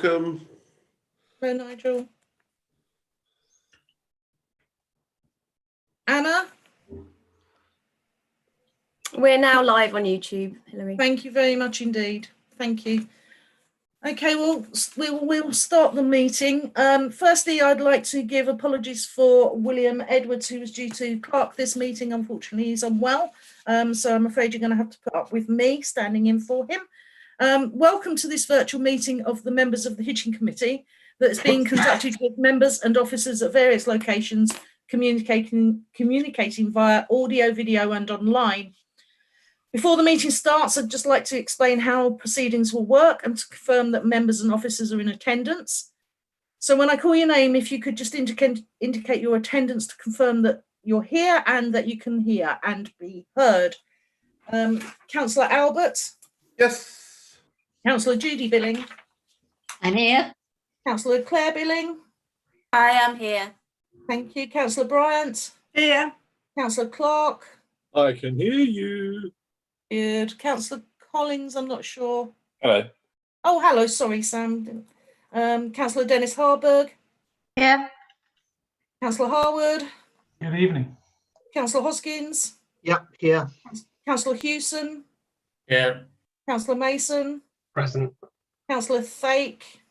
Welcome. Hello, Nigel. Anna? We're now live on YouTube, Hilary. Thank you very much indeed. Thank you. Okay, well, we'll start the meeting. Firstly, I'd like to give apologies for William Edwards, who was due to clerk this meeting. Unfortunately, he's unwell, so I'm afraid you're going to have to put up with me standing in for him. Welcome to this virtual meeting of the members of the Hitchin Committee that's being conducted with members and officers at various locations, communicating via audio, video and online. Before the meeting starts, I'd just like to explain how proceedings will work and to confirm that members and officers are in attendance. So when I call your name, if you could just indicate your attendance to confirm that you're here and that you can hear and be heard. Councillor Albert? Yes. Councillor Judy Billing? I'm here. Councillor Claire Billing? I am here. Thank you. Councillor Bryant? Here. Councillor Clark? I can hear you. Good. Councillor Collins, I'm not sure. Hello. Oh, hello. Sorry, Sam. Councillor Dennis Harburg. Yeah. Councillor Harwood. Good evening. Councillor Hoskins. Yep, here. Councillor Hewson. Yeah. Councillor Mason. Present. Councillor Fake.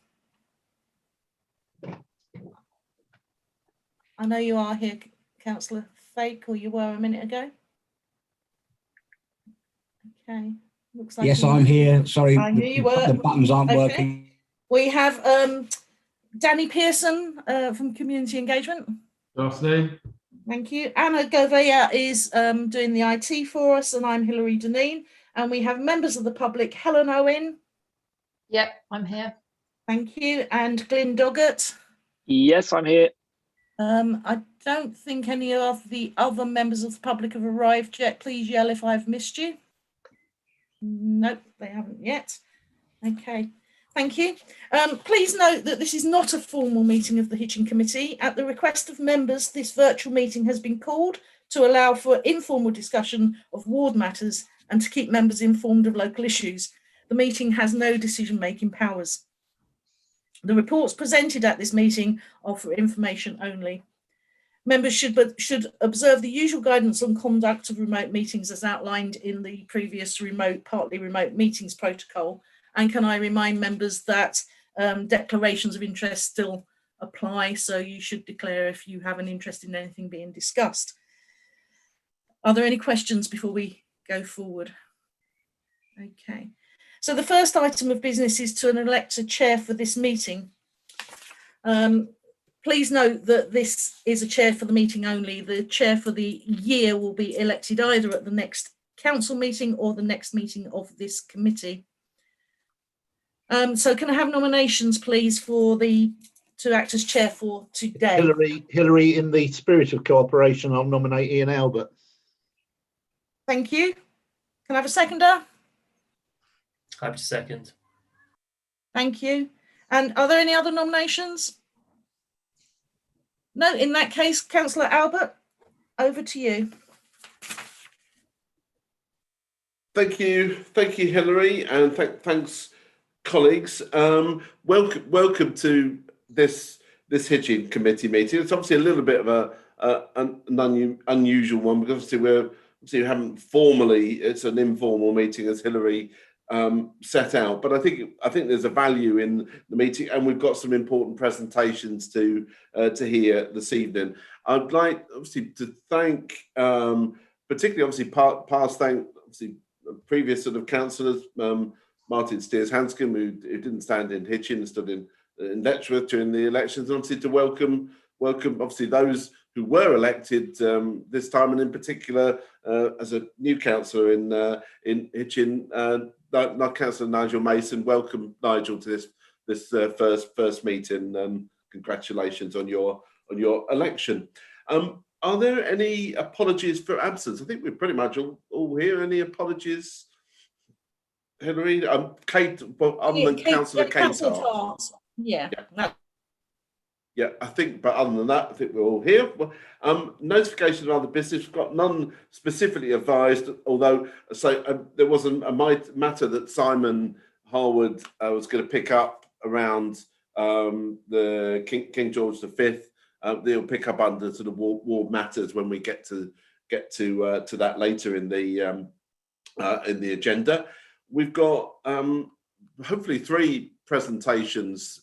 I know you are here, Councillor Fake, or you were a minute ago. Okay. Looks like Yes, I'm here. Sorry, I knew you were. the buttons aren't Okay. working. We have Danny Pearson from Community Engagement. Good afternoon. Thank you. Anna Govea is doing the IT for us, and I'm Hilary Deneen. And we have members of the public, Helen Owen. Yep, I'm here. Thank you. And Glyn Doggett. Yes, I'm here. I don't think any of the other members of the public have arrived yet. Please yell if I've missed you. Nope, they haven't yet. Okay, thank you. Please note that this is not a formal meeting of the Hitchin Committee. At the request of members, this virtual meeting has been called to allow for informal discussion of ward matters and to keep members informed of local issues. The meeting has no decision-making powers. The reports presented at this meeting are for information only. Members should observe the usual guidance on conduct of remote meetings as outlined in the previous partly remote meetings protocol. And can I remind members that declarations of interest still apply, so you should declare if you have an interest in anything being discussed. Are there any questions before we go forward? Okay. So the first item of business is to elect a chair for this meeting. Please note that this is a chair for the meeting only. The chair for the year will be elected either at the next council meeting or the next meeting of this committee. So can I have nominations, please, to act as chair for today? Hilary, in the spirit of cooperation, I'll nominate Ian Albert. Thank you. Can I have a seconder? Happy to second. Thank you. And are there any other nominations? No, in that case, Councillor Albert, over to you. Thank you, Hilary, and thanks, colleagues. Welcome to this Hitchin Committee meeting. It's obviously a little bit of an unusual one because obviously we haven't formally. It's an informal meeting, as Hilary set out, but I think there's a value in the meeting, and we've got some important presentations to hear this evening. I'd like obviously to thank particularly obviously previous sort of councillors, Martin Steers-Hanscom, who didn't stand in Hitchin and stood in Letchworth during the elections, and obviously to welcome obviously those who were elected this time, and in particular as a new councillor in Hitchin, Councillor Nigel Mason. Welcome, Nigel, to this first meeting. Congratulations on your election. Are there any apologies for absence? I think we're pretty much all here. Any apologies, Hilary? Kate, other than Councillor Kate Hart. Yeah. Yeah, I think, but other than that, I think we're all here. Notification of other business, we've got none specifically advised, although there was a matter that Simon Harwood was going to pick up around the King George V. They'll pick up under sort of war matters when we get to that later in the agenda. We've got hopefully 3 presentations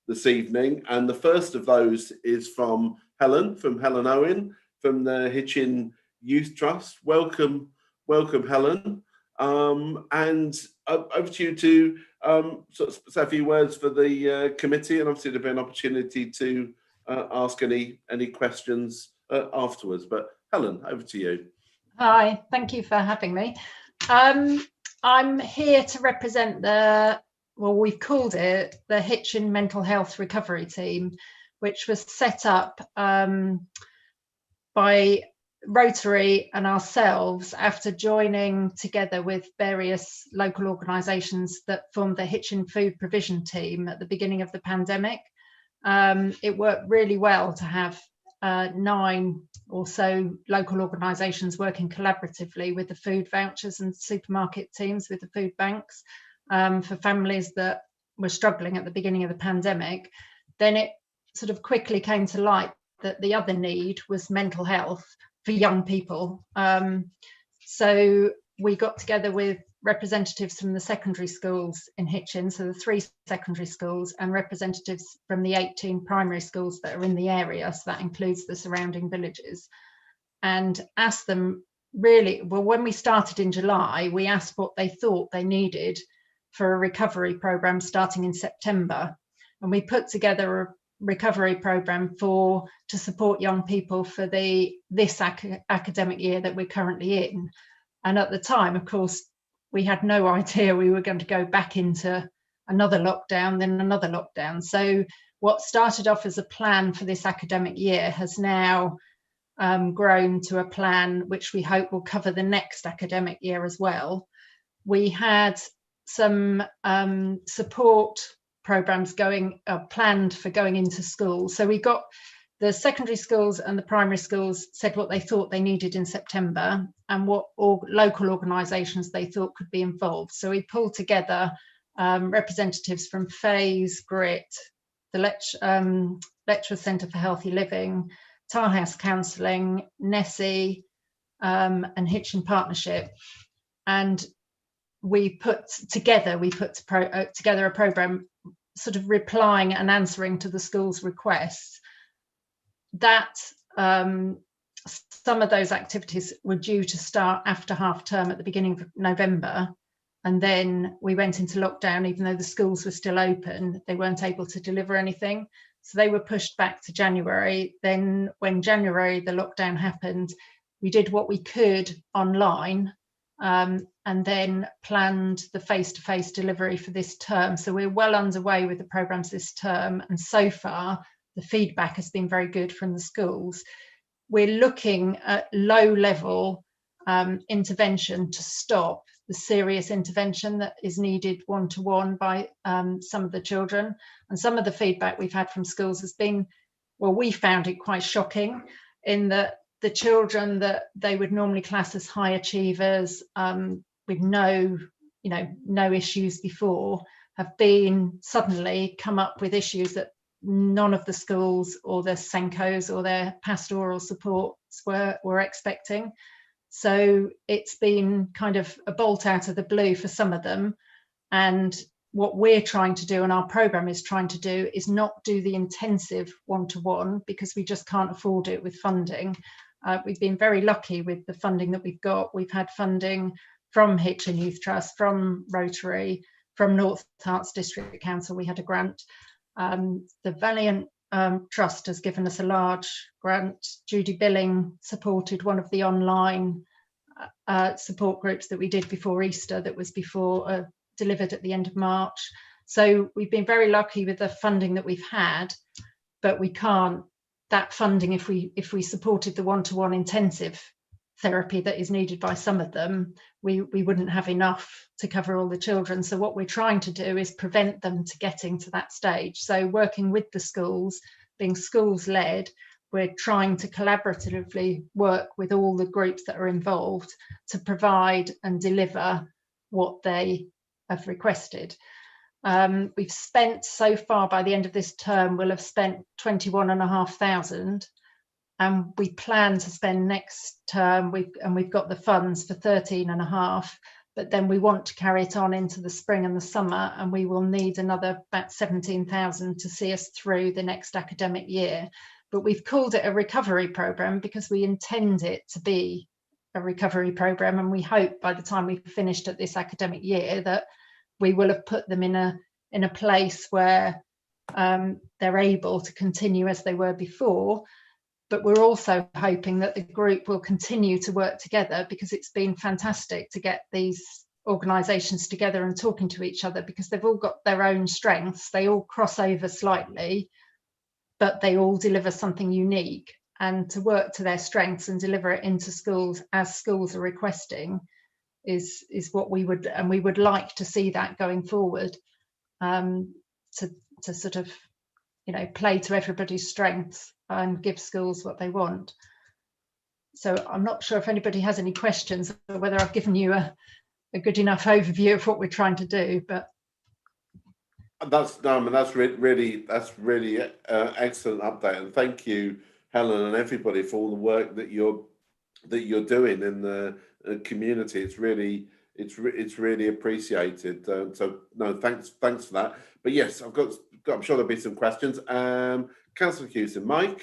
this evening, and the first of those is from Helen Owen from the Hitchin Youth Trust. Welcome, Helen. And over to you to sort of say a few words for the committee, and obviously there'll be an opportunity to ask any questions afterwards. But Helen, over to you. Hi, thank you for having me. I'm here to represent we've called it the Hitchin Mental Health Recovery Team, which was set up by Rotary and ourselves after joining together with various local organisations that formed the Hitchin Food Provision Team at the beginning of the pandemic. It worked really well to have 9 or so local organisations working collaboratively with the food vouchers and supermarket teams with the food banks for families that were struggling at the beginning of the pandemic. Then it sort of quickly came to light that the other need was mental health for young people. So we got together with representatives from the secondary schools in Hitchin, so the 3 secondary schools, and representatives from the 18 primary schools that are in the area, so that includes the surrounding villages, and asked them really, well, when we started in July, we asked what they thought they needed for a recovery programme starting in September, and we put together a recovery programme to support young people for this academic year that we're currently in. And at the time, of course, we had no idea we were going to go back into another lockdown, then another lockdown. So what started off as a plan for this academic year has now grown to a plan which we hope will cover the next academic year as well. We had some support programs planned for going into schools. So we got the secondary schools and the primary schools said what they thought they needed in September and what local organisations they thought could be involved. So we pulled together representatives from FAYS, GRIT, the Letchworth Centre for Healthy Living, Tarhouse Counselling, Nessie, and Hitchin Partnership. And we put together a programme sort of replying and answering to the school's requests. That some of those activities were due to start after half term at the beginning of November, and then we went into lockdown. Even though the schools were still open, they weren't able to deliver anything, so they were pushed back to January. Then when January the lockdown happened, we did what we could online, and then planned the face-to-face delivery for this term. So we're well underway with the programmes this term, and so far the feedback has been very good from the schools. We're looking at low-level intervention to stop the serious intervention that is needed one-to-one by some of the children. And some of the feedback we've had from schools has been, well, we found it quite shocking in that the children that they would normally class as high achievers with no issues before have been suddenly come up with issues that none of the schools or the Senkos or their pastoral supports were expecting. So it's been kind of a bolt out of the blue for some of them. And what we're trying to do, and our programme is trying to do, is not do the intensive one-to-one because we just can't afford it with funding. We've been very lucky with the funding that we've got. We've had funding from Hitchin Youth Trust, from Rotary, from North Herts District Council. We had a grant. The Valiant Trust has given us a large grant. Judy Billing supported one of the online support groups that we did before Easter, that was delivered at the end of March. So we've been very lucky with the funding that we've had, but we can't, that funding, if we supported the one-to-one intensive therapy that is needed by some of them, we wouldn't have enough to cover all the children. So what we're trying to do is prevent them to getting to that stage. So working with the schools, being schools led, we're trying to collaboratively work with all the groups that are involved to provide and deliver what they have requested. We've spent so far, by the end of this term, we'll have spent 21,500, and we plan to spend next term, we've got the funds for 13,500, but then we want to carry it on into the spring and the summer, and we will need another about 17,000 to see us through the next academic year. But we've called it a recovery programme because we intend it to be a recovery programme, and we hope by the time we've finished at this academic year that we will have put them in a place where they're able to continue as they were before. But we're also hoping that the group will continue to work together, because it's been fantastic to get these organisations together and talking to each other, because they've all got their own strengths. They all cross over slightly, but they all deliver something unique. And to work to their strengths and deliver it into schools as schools are requesting is what we would like to see that going forward, to sort of, you know, play to everybody's strengths and give schools what they want. So I'm not sure if anybody has any questions, or whether I've given you a good enough overview of what we're trying to do. But that's really excellent update, and thank you, Helen, and everybody for all the work that you're doing in the community. It's really appreciated. So no, thanks for that. But yes, I'm sure there'll be some questions. Councillor Hewson, Mike.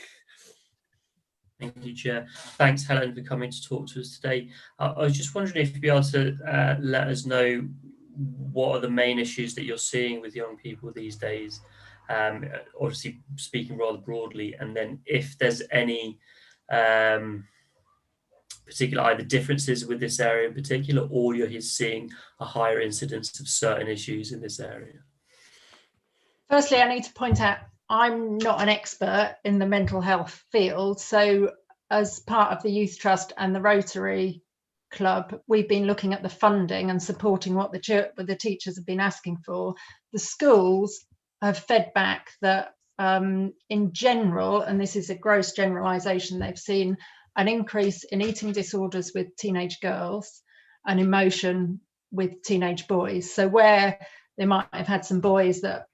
Thank you, Chair. Thanks, Helen, for coming to talk to us today. I was just wondering if you'd be able to let us know what are the main issues that you're seeing with young people these days, obviously speaking rather broadly, and then if there's any particular either differences with this area in particular, or you're seeing a higher incidence of certain issues in this area. Firstly, I need to point out I'm not an expert in the mental health field. So as part of the Youth Trust and the Rotary Club, we've been looking at the funding and supporting what the teachers have been asking for. The schools have fed back that in general, and this is a gross generalisation, they've seen an increase in eating disorders with teenage girls and emotion with teenage boys. So where they might have had some boys that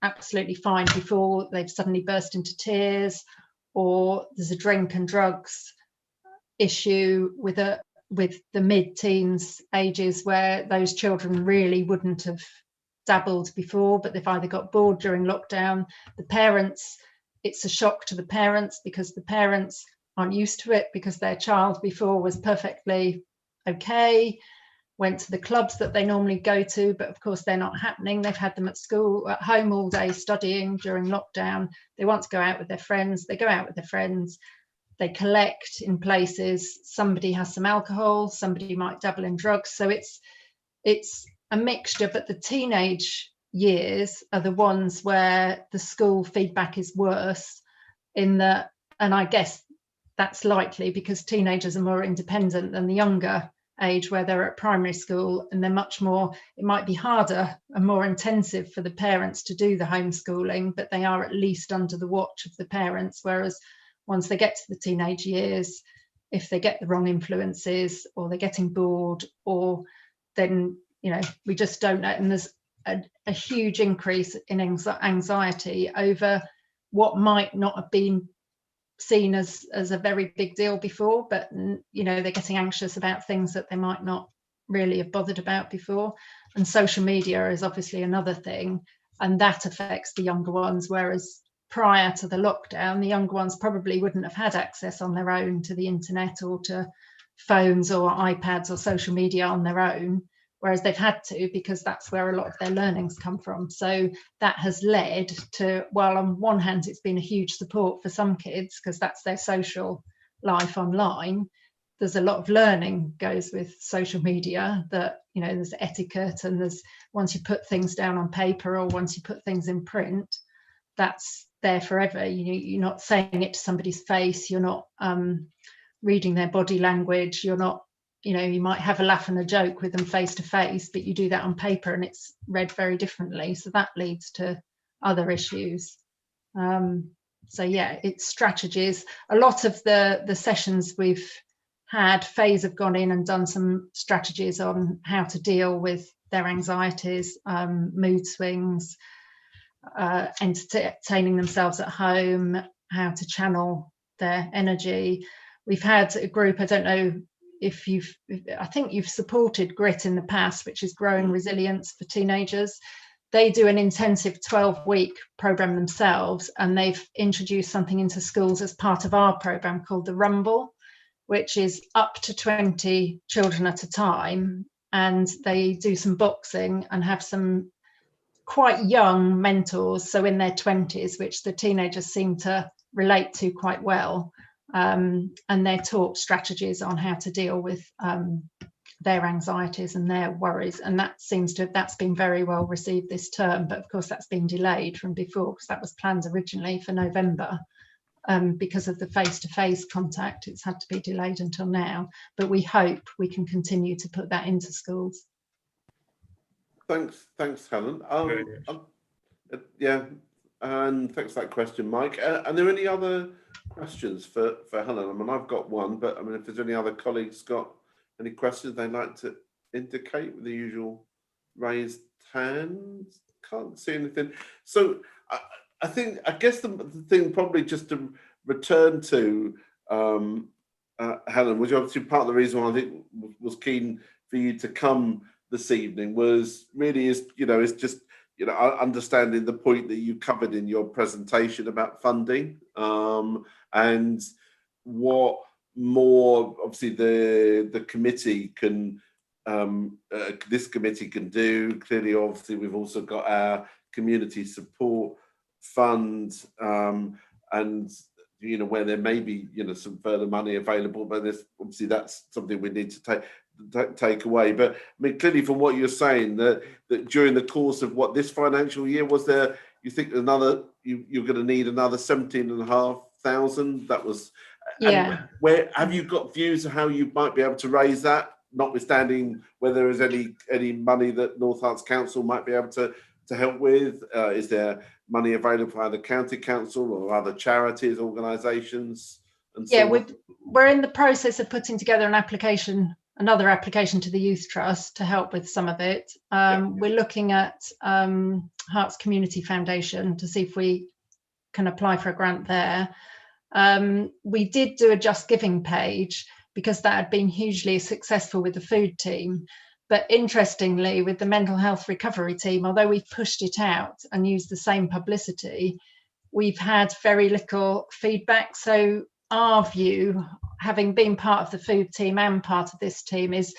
absolutely fine before, they've suddenly burst into tears, or there's a drink and drugs issue with the mid-teens ages, where those children really wouldn't have dabbled before, but they've either got bored during lockdown. The parents, it's a shock to the parents, because the parents aren't used to it, because their child before was perfectly okay, went to the clubs that they normally go to, but of course they're not happening. They've had them at school, at home all day studying during lockdown. They want to go out with their friends. They go out with their friends. They collect in places. Somebody has some alcohol. Somebody might dabble in drugs. So it's a mixture, but the teenage years are the ones where the school feedback is worse in that, and I guess that's likely because teenagers are more independent than the younger age, where they're at primary school, and they're much more, it might be harder and more intensive for the parents to do the homeschooling, but they are at least under the watch of the parents. Whereas once they get to the teenage years, if they get the wrong influences, or they're getting bored, or then, you know, we just don't know. And there's a huge increase in anxiety over what might not have been seen as a very big deal before, but you know, they're getting anxious about things that they might not really have bothered about before. And social media is obviously another thing, and that affects the younger ones, whereas prior to the lockdown, the younger ones probably wouldn't have had access on their own to the internet or to phones or iPads or social media on their own, whereas they've had to, because that's where a lot of their learnings come from. So that has led to, well, on one hand, it's been a huge support for some kids because that's their social life online. There's a lot of learning goes with social media, that, you know, there's etiquette, and there's, once you put things down on paper or once you put things in print, that's there forever. You're not saying it to somebody's face, you're not reading their body language, you're not, you know, you might have a laugh and a joke with them face to face, but you do that on paper and it's read very differently. So that leads to other issues. So yeah, it's strategies. A lot of the sessions we've had, Faye's have gone in and done some strategies on how to deal with their anxieties, mood swings, entertaining themselves at home, how to channel their energy. We've had a group, I don't know if I think you've supported Grit in the past, which is growing resilience for teenagers. They do an intensive 12-week program themselves, and they've introduced something into schools as part of our program called the Rumble, which is up to 20 children at a time, and they do some boxing and have some quite young mentors, so in their 20s, which the teenagers seem to relate to quite well, and they're taught strategies on how to deal with their anxieties and their worries, and that's been very well received this term. But of course that's been delayed from before, because that was planned originally for November. Because of the face-to-face contact, it's had to be delayed until now, but we hope we can continue to put that into schools. Thanks, Helen. Yeah, and thanks for that question, Mike. Are there any other questions for Helen? I mean, I've got one, but I mean, if there's any other colleagues got any questions they'd like to indicate with the usual raised hands? Can't see anything. So I guess the thing probably just to return to Helen, which obviously part of the reason why I think was keen for you to come this evening is just understanding the point that you covered in your presentation about funding, and what more obviously the committee can this committee can do. Clearly, obviously, we've also got our community support fund, and where there may be some further money available, but there's obviously that's something we need to take away. But I mean, clearly from what you're saying, that during the course of this financial year, was there, you think, you're going to need another 17,500? That was, yeah. Where have you got views of how you might be able to raise that, notwithstanding whether there is any money that North Herts Council might be able to help with? Is there money available for either county council or other charities, organisations? We're in the process of putting together another application to the Youth Trust to help with some of it. We're looking at Herts Community Foundation to see if we can apply for a grant there. We did do a Just Giving page because that had been hugely successful with the food team. But interestingly, with the mental health recovery team, although we've pushed it out and used the same publicity, we've had very little feedback. So our view, having been part of the food team and part of this team, is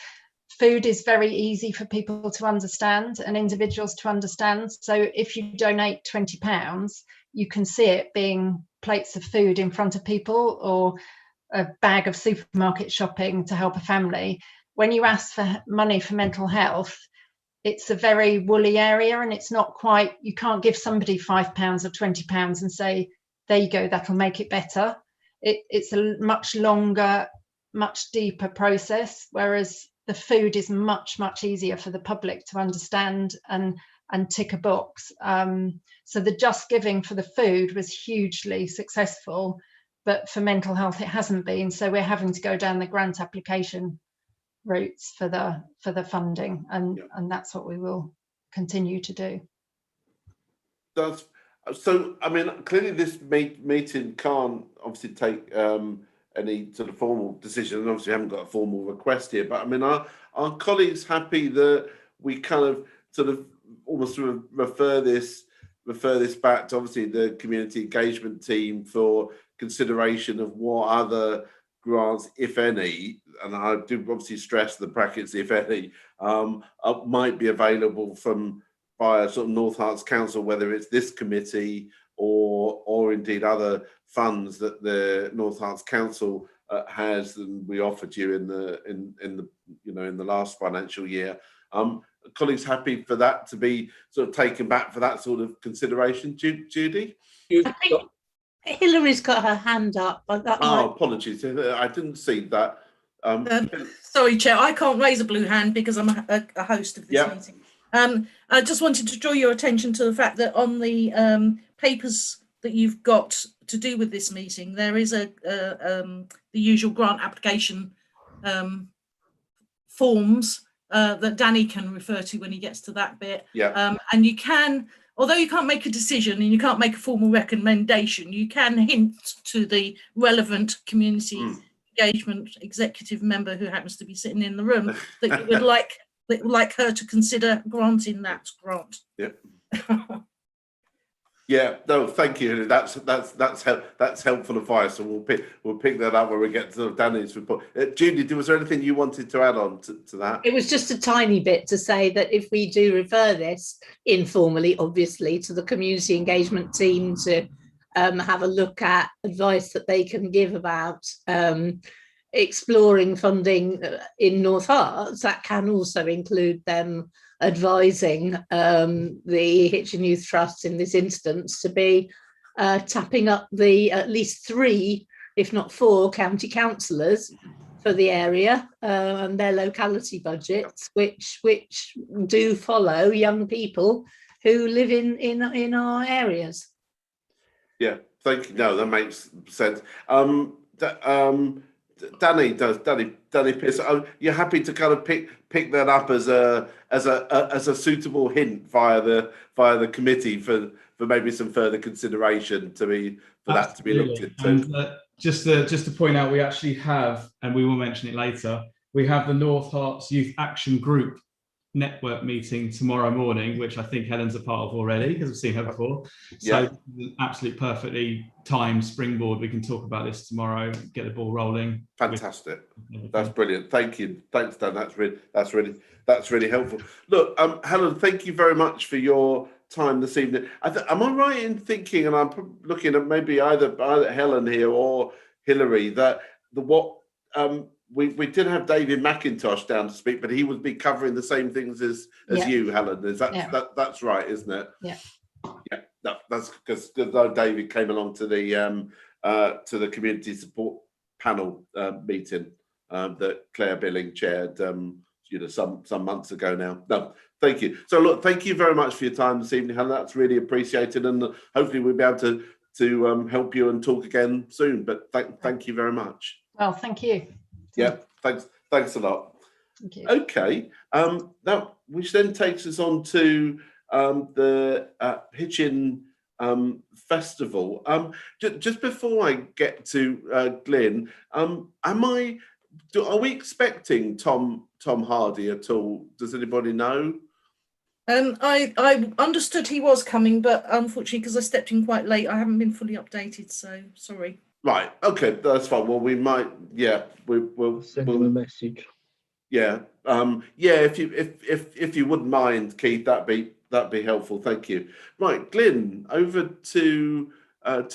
food is very easy for people to understand and individuals to understand. So if you donate £20, you can see it being plates of food in front of people, or a bag of supermarket shopping to help a family. When you ask for money for mental health, it's a very woolly area, and it's not quite, you can't give somebody £5 or £20 and say, there you go, that'll make it better. It's a much longer, much deeper process, whereas the food is much, much easier for the public to understand and tick a box. So the Just Giving for the food was hugely successful, but for mental health it hasn't been. So we're having to go down the grant application routes for the funding, and that's what we will continue to do. So I mean, clearly this meeting can't obviously take any sort of formal decision, and obviously we haven't got a formal request here, but I mean, are colleagues happy that we kind of sort of almost sort of refer this back to obviously the community engagement team for consideration of what other grants, if any, and I do obviously stress the brackets, if any, might be available via sort of North Herts Council, whether it's this committee or indeed other funds that the North Herts Council has, and we offered you in the last financial year. Colleagues happy for that to be sort of taken back for that sort of consideration? Judy? I think Hillary's got her hand up. Apologies, I didn't see that. Sorry, Chair, I can't raise a blue hand because I'm a host of this meeting. I just wanted to draw your attention to the fact that on the papers that you've got to do with this meeting, there is the usual grant application forms that Danny can refer to when he gets to that bit. Yeah. And you can, although you can't make a decision and you can't make a formal recommendation, you can hint to the relevant community engagement executive member who happens to be sitting in the room that you would like her to consider granting that grant. Yeah. Yeah, no, thank you. That's helpful advice, and we'll pick that up when we get to Danny's report. Judy, was there anything you wanted to add on to that? It was just a tiny bit to say that if we do refer this informally, obviously, to the community engagement team to have a look at advice that they can give about exploring funding in North Herts, that can also include them advising the Hitchin Youth Trust in this instance to be tapping up the at least 3, if not 4, county councillors for the area and their locality budgets, which do follow young people who live in our areas. Yeah, thank you. No, that makes sense. Danny Pierce, you're happy to kind of pick that up as a suitable hint via the committee for maybe some further consideration that to be looked into. And just to point out, we actually have, and we will mention it later, we have the North Herts Youth Action Group network meeting tomorrow morning, which I think Helen's a part of already because I've seen her before. So an absolutely perfectly timed springboard. We can talk about this tomorrow, get the ball rolling. Fantastic. That's brilliant. Thank you. Thanks, Dan. That's really helpful. Look, Helen, thank you very much for your time this evening. Am I right in thinking, and I'm looking at maybe either Helen here or Hilary, that we did have David McIntosh down to speak, but he would be covering the same things as you, Helen. Is that's right, isn't it? Yeah. Yeah. No, that's because David came along to the community support panel meeting that Claire Billing chaired, some months ago now. No, thank you. So look, thank you very much for your time this evening, Helen. That's really appreciated, and hopefully we'll be able to help you and talk again soon. But thank you very much. Well, thank you. Yeah, thanks a lot. Thank you. Okay, that which then takes us on to the Hitchin festival. Just before I get to Glyn, are we expecting Tom Hardy at all? Does anybody know? I understood he was coming, but unfortunately, because I stepped in quite late, I haven't been fully updated. So sorry. Right. Okay, that's fine. Well, we might. Yeah, we'll send him a message. Yeah. If you wouldn't mind, Keith, that'd be helpful. Thank you. Right, Glyn, over to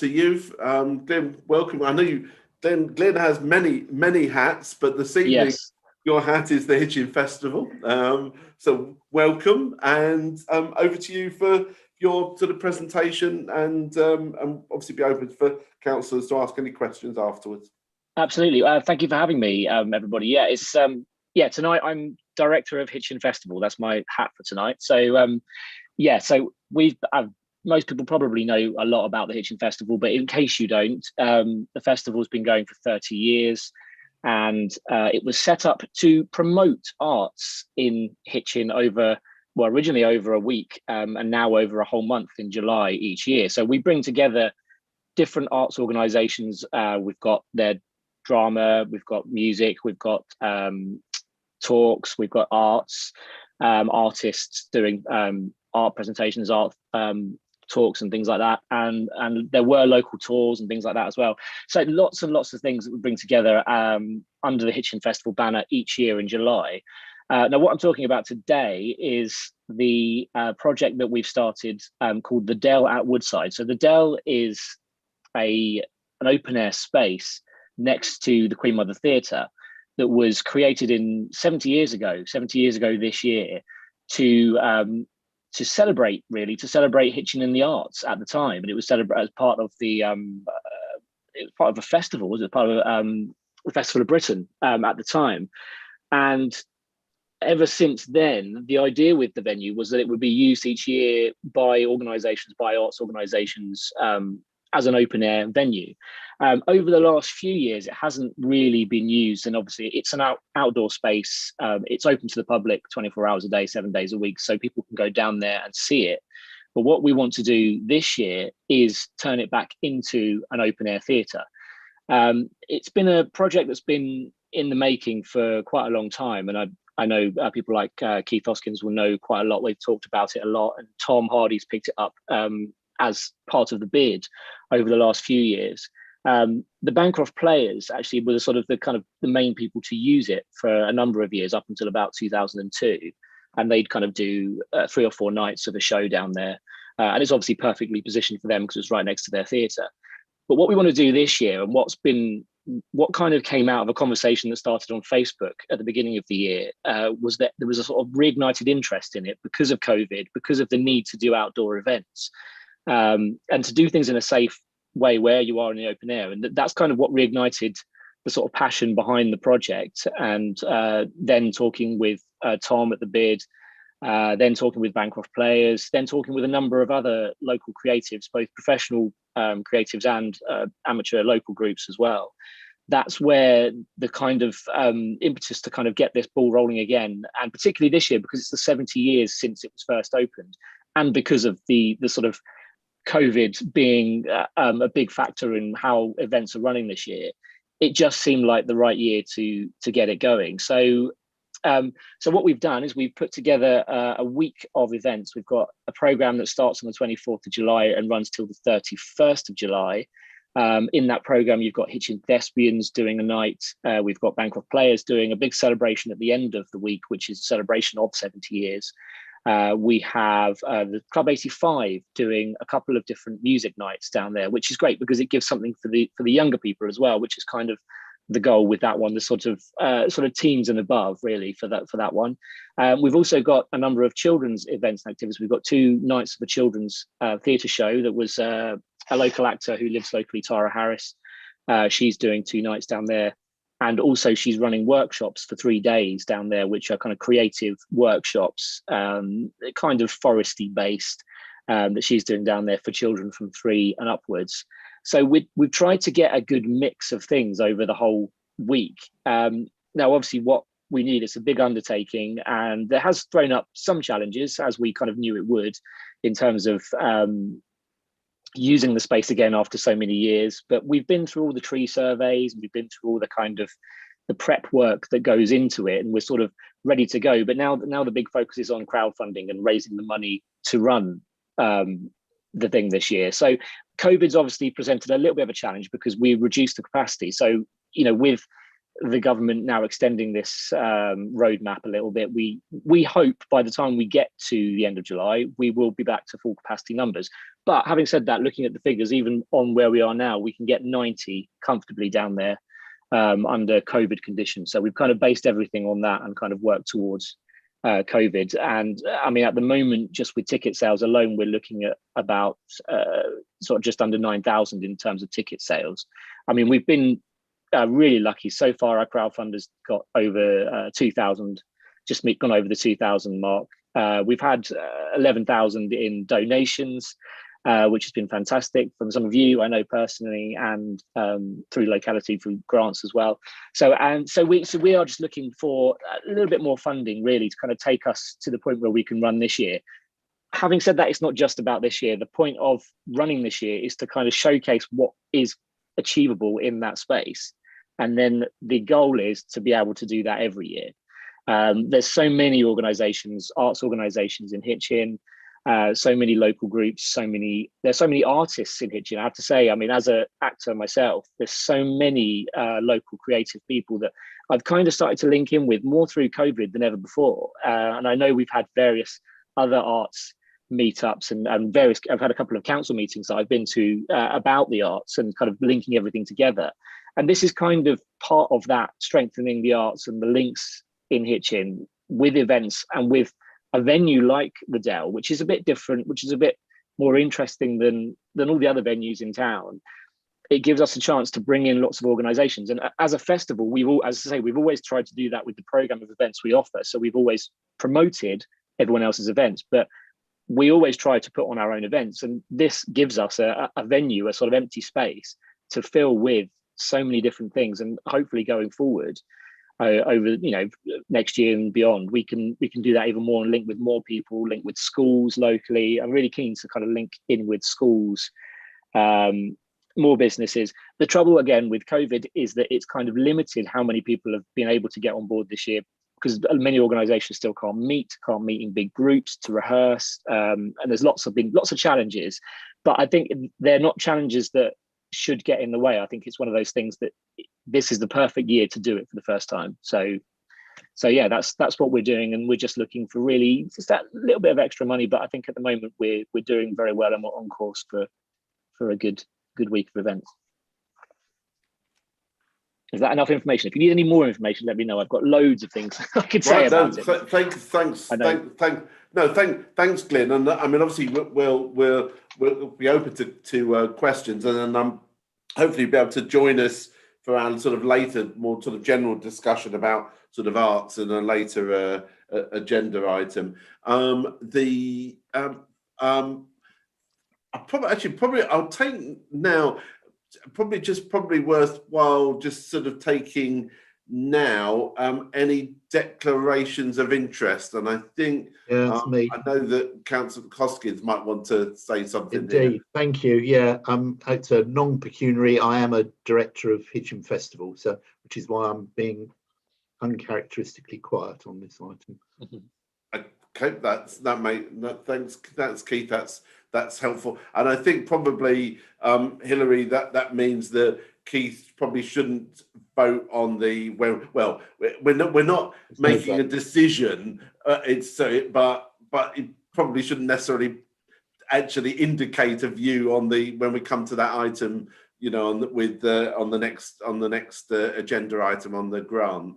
you. Glyn, welcome. I know Glyn has many hats, but this evening your hat is the Hitchin Festival. So welcome, and over to you for your sort of presentation, and obviously be open for councillors to ask any questions afterwards. Absolutely. Thank you for having me, everybody. Yeah, it's tonight I'm director of Hitchin Festival. That's my hat for tonight. So so we've most people probably know a lot about the Hitchin Festival, but in case you don't, the festival's been going for 30 years, and it was set up to promote arts in Hitchin originally over a week, and now over a whole month in July each year. So we bring together different arts organisations. We've got their drama, we've got music, we've got talks, we've got artists doing art presentations, art talks and things like that, and there were local tours and things like that as well. So lots and lots of things that we bring together under the Hitchin Festival banner each year in July. Now, what I'm talking about today is the project that we've started called the Dell at Woodside. So the Dell is an open air space next to the Queen Mother Theatre that was created 70 years ago this year to celebrate Hitchin and the arts at the time. And it was celebrated as part of a festival, was it? Part of the Festival of Britain at the time. And ever since then, the idea with the venue was that it would be used each year by arts organisations as an open air venue. Over the last few years, it hasn't really been used, and obviously it's an outdoor space. It's open to the public 24 hours a day, 7 days a week, so people can go down there and see it. But what we want to do this year is turn it back into an open air theatre. It's been a project that's been in the making for quite a long time, and I know people like Keith Hoskins will know quite a lot. We've talked about it a lot, and Tom Hardy's picked it up as part of the bid over the last few years. The Bancroft Players actually were sort of the main people to use it for a number of years up until about 2002, and they'd kind of do 3 or 4 nights of a show down there, and it's obviously perfectly positioned for them because it's right next to their theatre. But what we want to do this year, and what kind of came out of a conversation that started on Facebook at the beginning of the year, was that there was a sort of reignited interest in it because of COVID, because of the need to do outdoor events, and to do things in a safe way where you are in the open air. And that's kind of what reignited the sort of passion behind the project. And then talking with Tom at the bid, then talking with Bancroft Players, then talking with a number of other local creatives, both professional creatives and amateur local groups as well. That's where the kind of impetus to kind of get this ball rolling again, and particularly this year because it's the 70 years since it was first opened, and because of the sort of COVID being a big factor in how events are running this year, it just seemed like the right year to get it going. So what we've done is we've put together a week of events. We've got a program that starts on the 24th of July and runs till the 31st of July. In that program, you've got Hitchin Thespians doing a night. We've got Bancroft Players doing a big celebration at the end of the week, which is a celebration of 70 years. We have the Club 85 doing a couple of different music nights down there, which is great because it gives something for the younger people as well, which is kind of the goal with that one, the sort of teens and above really for that one. We've also got a number of children's events and activities. We've got 2 nights of a children's theatre show that was a local actor who lives locally, Tara Harris. She's doing 2 nights down there. And also she's running workshops for 3 days down there, which are kind of creative workshops, kind of foresty based, that she's doing down there for children from 3 and upwards. So we've tried to get a good mix of things over the whole week. Now, obviously, what we need is a big undertaking, and there has thrown up some challenges, as we kind of knew it would, in terms of using the space again after so many years. But we've been through all the tree surveys, we've been through all the kind of the prep work that goes into it, and we're sort of ready to go. But now the big focus is on crowdfunding and raising the money to run the thing this year. So COVID's obviously presented a little bit of a challenge because we reduced the capacity. So, with the government now extending this roadmap a little bit, we hope by the time we get to the end of July, we will be back to full capacity numbers. But having said that, looking at the figures, even on where we are now, we can get 90 comfortably down there under COVID conditions. So we've kind of based everything on that and kind of worked towards COVID. And I mean, at the moment, just with ticket sales alone, we're looking at about sort of just under 9,000 in terms of ticket sales. I mean, we've been really lucky so far. Our crowdfunders got over 2,000, just gone over the 2,000 mark. We've had 11,000 in donations, which has been fantastic from some of you, I know personally, and through locality, through grants as well. So we are just looking for a little bit more funding, really, to kind of take us to the point where we can run this year. Having said that, it's not just about this year. The point of running this year is to kind of showcase what is achievable in that space, and then the goal is to be able to do that every year. There's so many organizations, arts organizations in Hitchin, so many local groups, there's so many artists in Hitchin. I have to say, I mean, as an actor myself, there's so many local creative people that I've kind of started to link in with more through COVID than ever before. And I know we've had various other arts meetups and I've had a couple of council meetings that I've been to about the arts and kind of linking everything together. And this is kind of part of that, strengthening the arts and the links in Hitchin with events and with a venue like the Dell, which is a bit different, which is a bit more interesting than all the other venues in town. It gives us a chance to bring in lots of organizations. And as a festival, we've always tried to do that with the program of events we offer. So we've always promoted everyone else's events, but we always try to put on our own events, and this gives us a venue, a sort of empty space to fill with so many different things. And hopefully going forward over next year and beyond, we can do that even more and link with more people, link with schools locally. I'm really keen to kind of link in with schools, more businesses. The trouble again with COVID is that it's kind of limited how many people have been able to get on board this year, because many organizations still can't meet in big groups to rehearse, and there's lots of challenges. But I think they're not challenges that should get in the way. I think it's one of those things that this is the perfect year to do it for the first time. So yeah, that's what we're doing, and we're just looking for really just that little bit of extra money. But I think at the moment we're doing very well, and we're on course for a good week of events. Is that enough information? If you need any more information, let me know. I've got loads of things I could say about it. Thanks, Glenn. And I mean, obviously, we'll be open to questions, and then hopefully be able to join us for our sort of later, more sort of general discussion about sort of arts and a later agenda item. I'll take now. Probably worthwhile just sort of taking now any declarations of interest, and I think me. I know that Councillor Hoskins might want to say something. Indeed, here. Thank you. Yeah, it's a non-pecuniary. I am a director of Hitchin Festival, so which is why I'm being uncharacteristically quiet on this item. Okay, thanks Keith. That's helpful, and I think probably Hilary, that means that Keith probably shouldn't vote on the we're not making a decision. But it probably shouldn't necessarily actually indicate a view on when we come to that item, on the next agenda item on the grant.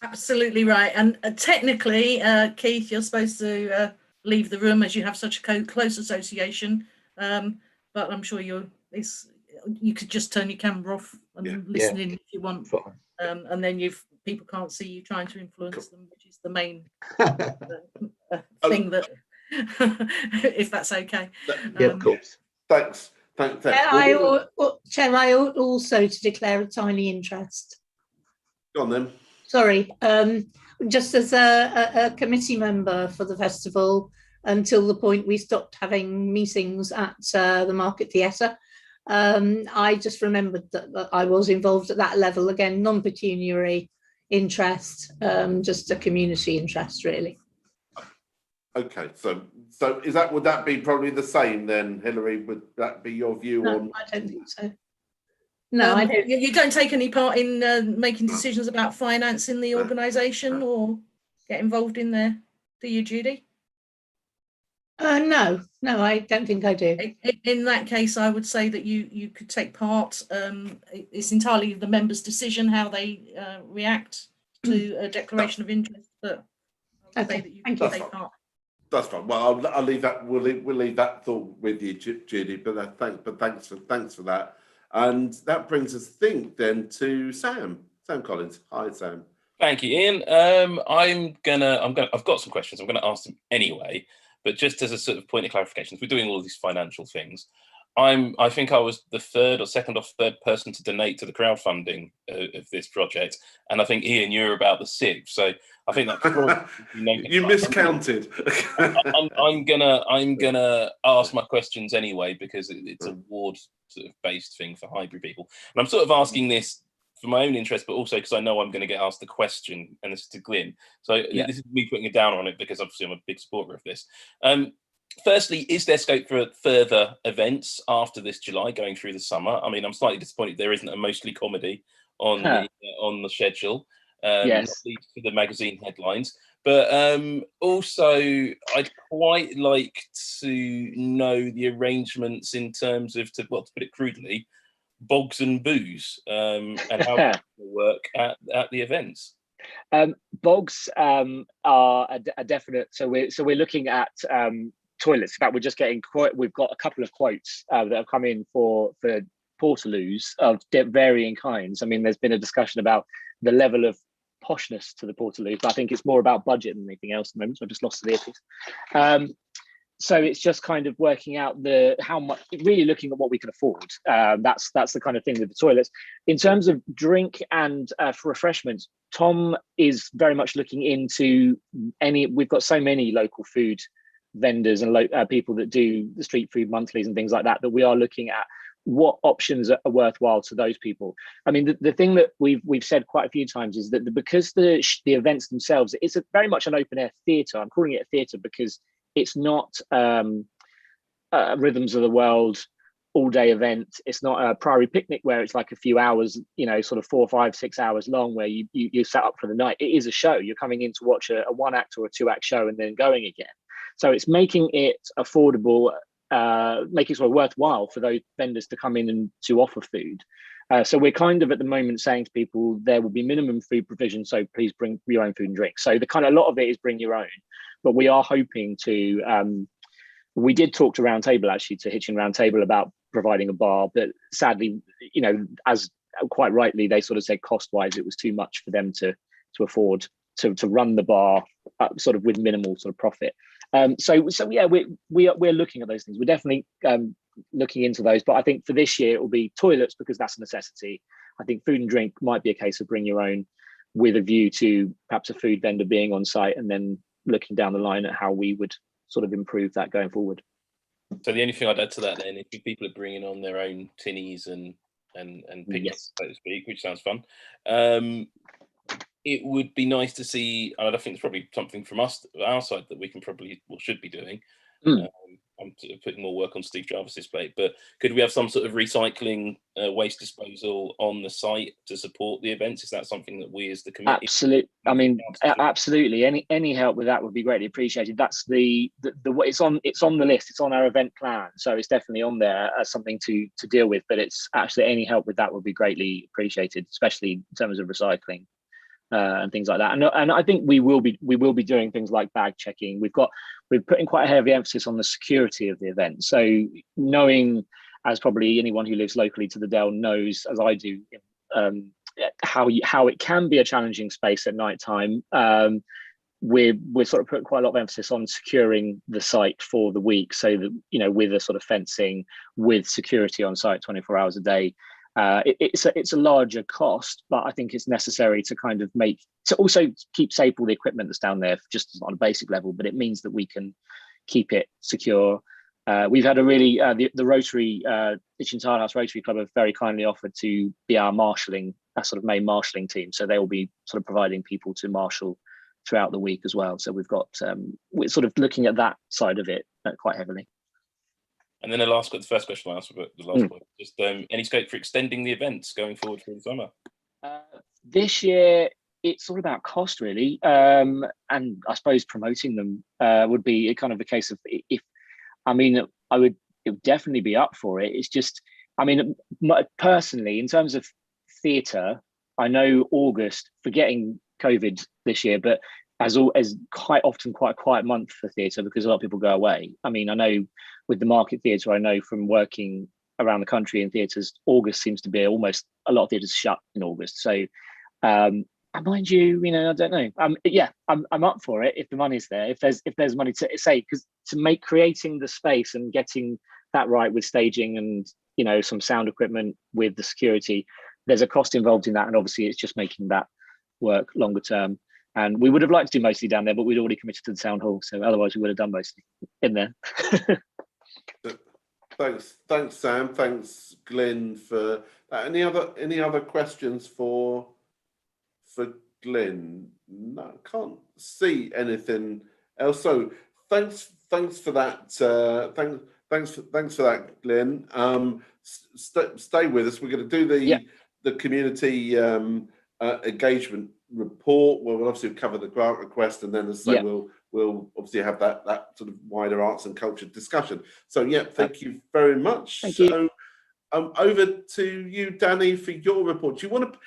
Absolutely right. And technically, Keith, you're supposed to leave the room as you have such a close association. But I'm sure you could just turn your camera off and listen in if you want. And then people can't see you trying to influence them, which is the main thing that, if that's okay. Yeah, of course. Thanks. Chair, I ought also to declare a tiny interest. Go on then. Sorry, just as a committee member for the festival, until the point we stopped having meetings at the Market Theatre, I just remembered that I was involved at that level. Again, non-pecuniary interest, just a community interest, really. Okay, so would that be probably the same then, Hilary? Would that be your view on? I don't think so. No, I don't. You don't take any part in making decisions about financing the organisation or get involved in there, do you, Judy? No, I don't think I do. In that case, I would say that you could take part. It's entirely the members' decision how they react to a declaration of interest, but I would say that you can take part. That's fine. Well, I'll leave that. We'll leave that thought with you, Judy. But thanks for that. And that brings us, I think, then to Sam Collins. Hi, Sam. Thank you, Ian. I've got some questions. I'm going to ask them anyway. But just as a sort of point of clarification, if we're doing all these financial things, I think I was the second or third person to donate to the crowdfunding of this project, and I think Ian, you're about the sixth. So I think that's probably you miscounted. I'm gonna ask my questions anyway because it's a ward sort of based thing for Highbury people, and I'm sort of asking this for my own interest, but also because I know I'm going to get asked the question, and this is to Glyn. So this is me putting it down on it because obviously I'm a big supporter of this. Firstly, is there scope for further events after this July going through the summer? I mean, I'm slightly disappointed there isn't a mostly comedy on the schedule, yes, not least for the magazine headlines. But also, I'd quite like to know the arrangements in terms of, to put it crudely, bogs and booze, and how it will work at the events. Bogs are a definite. So we're looking at toilets. In fact, we're just getting we've got a couple of quotes that have come in for portaloos of varying kinds. I mean, there's been a discussion about the level of poshness to the portaloo, but I think it's more about budget than anything else at the moment. So I just lost the earpiece. So it's just kind of working out how much, really looking at what we can afford. That's the kind of thing with the toilets. In terms of drink and for refreshments, Tom is very much looking into we've got so many local food vendors and people that do the street food monthlies and things like that we are looking at what options are worthwhile to those people. I mean, the thing that we've said quite a few times is that because the events themselves, it's very much an open air theatre. I'm calling it a theatre because it's not Rhythms of the World all day event. It's not a Priory Picnic where it's like a few hours, sort of 4, 5, 6 hours long where you set up for the night. It is a show. You're coming in to watch a 1-act or a 2-act show and then going again. So it's making it affordable, making it sort of worthwhile for those vendors to come in and to offer food. So we're kind of at the moment saying to people there will be minimum food provision, so please bring your own food and drink. So a lot of it is bring your own, but we are hoping to. We did talk to Roundtable, actually, to Hitchin Roundtable about providing a bar, but sadly, as quite rightly, they sort of said cost-wise it was too much for them to afford to run the bar sort of with minimal sort of profit. So yeah, we're looking at those things. We're definitely looking into those, but I think for this year it will be toilets because that's a necessity. I think food and drink might be a case of bring your own, with a view to perhaps a food vendor being on site, and then looking down the line at how we would sort of improve that going forward. So the only thing I'd add to that then, if people are bringing on their own tinnies and picnics, so to speak, which sounds fun, it would be nice to see, and I think it's probably something from our side that we can should be doing. I'm putting more work on Steve Jarvis's plate, but could we have some sort of recycling waste disposal on the site to support the events? Is that something that we as the committee? Absolutely. I mean, absolutely. Any help with that would be greatly appreciated. That's the it's on the list. It's on our event plan, so it's definitely on there as something to deal with. But it's actually any help with that would be greatly appreciated, especially in terms of recycling. And things like that, and I think we will be doing things like bag checking. We're putting quite a heavy emphasis on the security of the event. So knowing, as probably anyone who lives locally to the Dell knows, as I do, how it can be a challenging space at night time. We're sort of putting quite a lot of emphasis on securing the site for the week, so that with a sort of fencing, with security on site 24 hours a day. It's a larger cost, but I think it's necessary to kind of also keep safe all the equipment that's down there, just on a basic level. But it means that we can keep it secure. We've had a really the Rotary Hitchin Tile House Rotary Club have very kindly offered to be our sort of main marshalling team. So they will be sort of providing people to marshal throughout the week as well. So we've got we're sort of looking at that side of it quite heavily. And then the first question I asked, but the last point, just any scope for extending the events going forward through the summer? This year, it's all about cost, really, and I suppose promoting them would be kind of a case of it would definitely be up for it. It's just, I mean, personally, in terms of theatre, I know August, forgetting COVID this year, but as quite often quite a quiet month for theatre because a lot of people go away. I mean, I know with the market theatre, I know from working around the country in theatres, August seems to be almost a lot of theatres shut in August. So, mind you, I don't know. I'm up for it if the money's there. If there's money to say, because creating the space and getting that right with staging and some sound equipment with the security, there's a cost involved in that, and obviously it's just making that work longer term. And we would have liked to do mostly down there, but we'd already committed to the town hall, so otherwise we would have done mostly in there. Thanks, Sam. Thanks, Glenn, for that. Any other questions for Glenn? No, I can't see anything else. So thanks for that. Thanks for that, Glenn. Stay with us. We're going to do the community engagement report. We'll obviously cover the grant request, and then as I say, we'll obviously have that sort of wider arts and culture discussion. So thank you very much. Thank you. Over to you, Danny, for your report. Do you want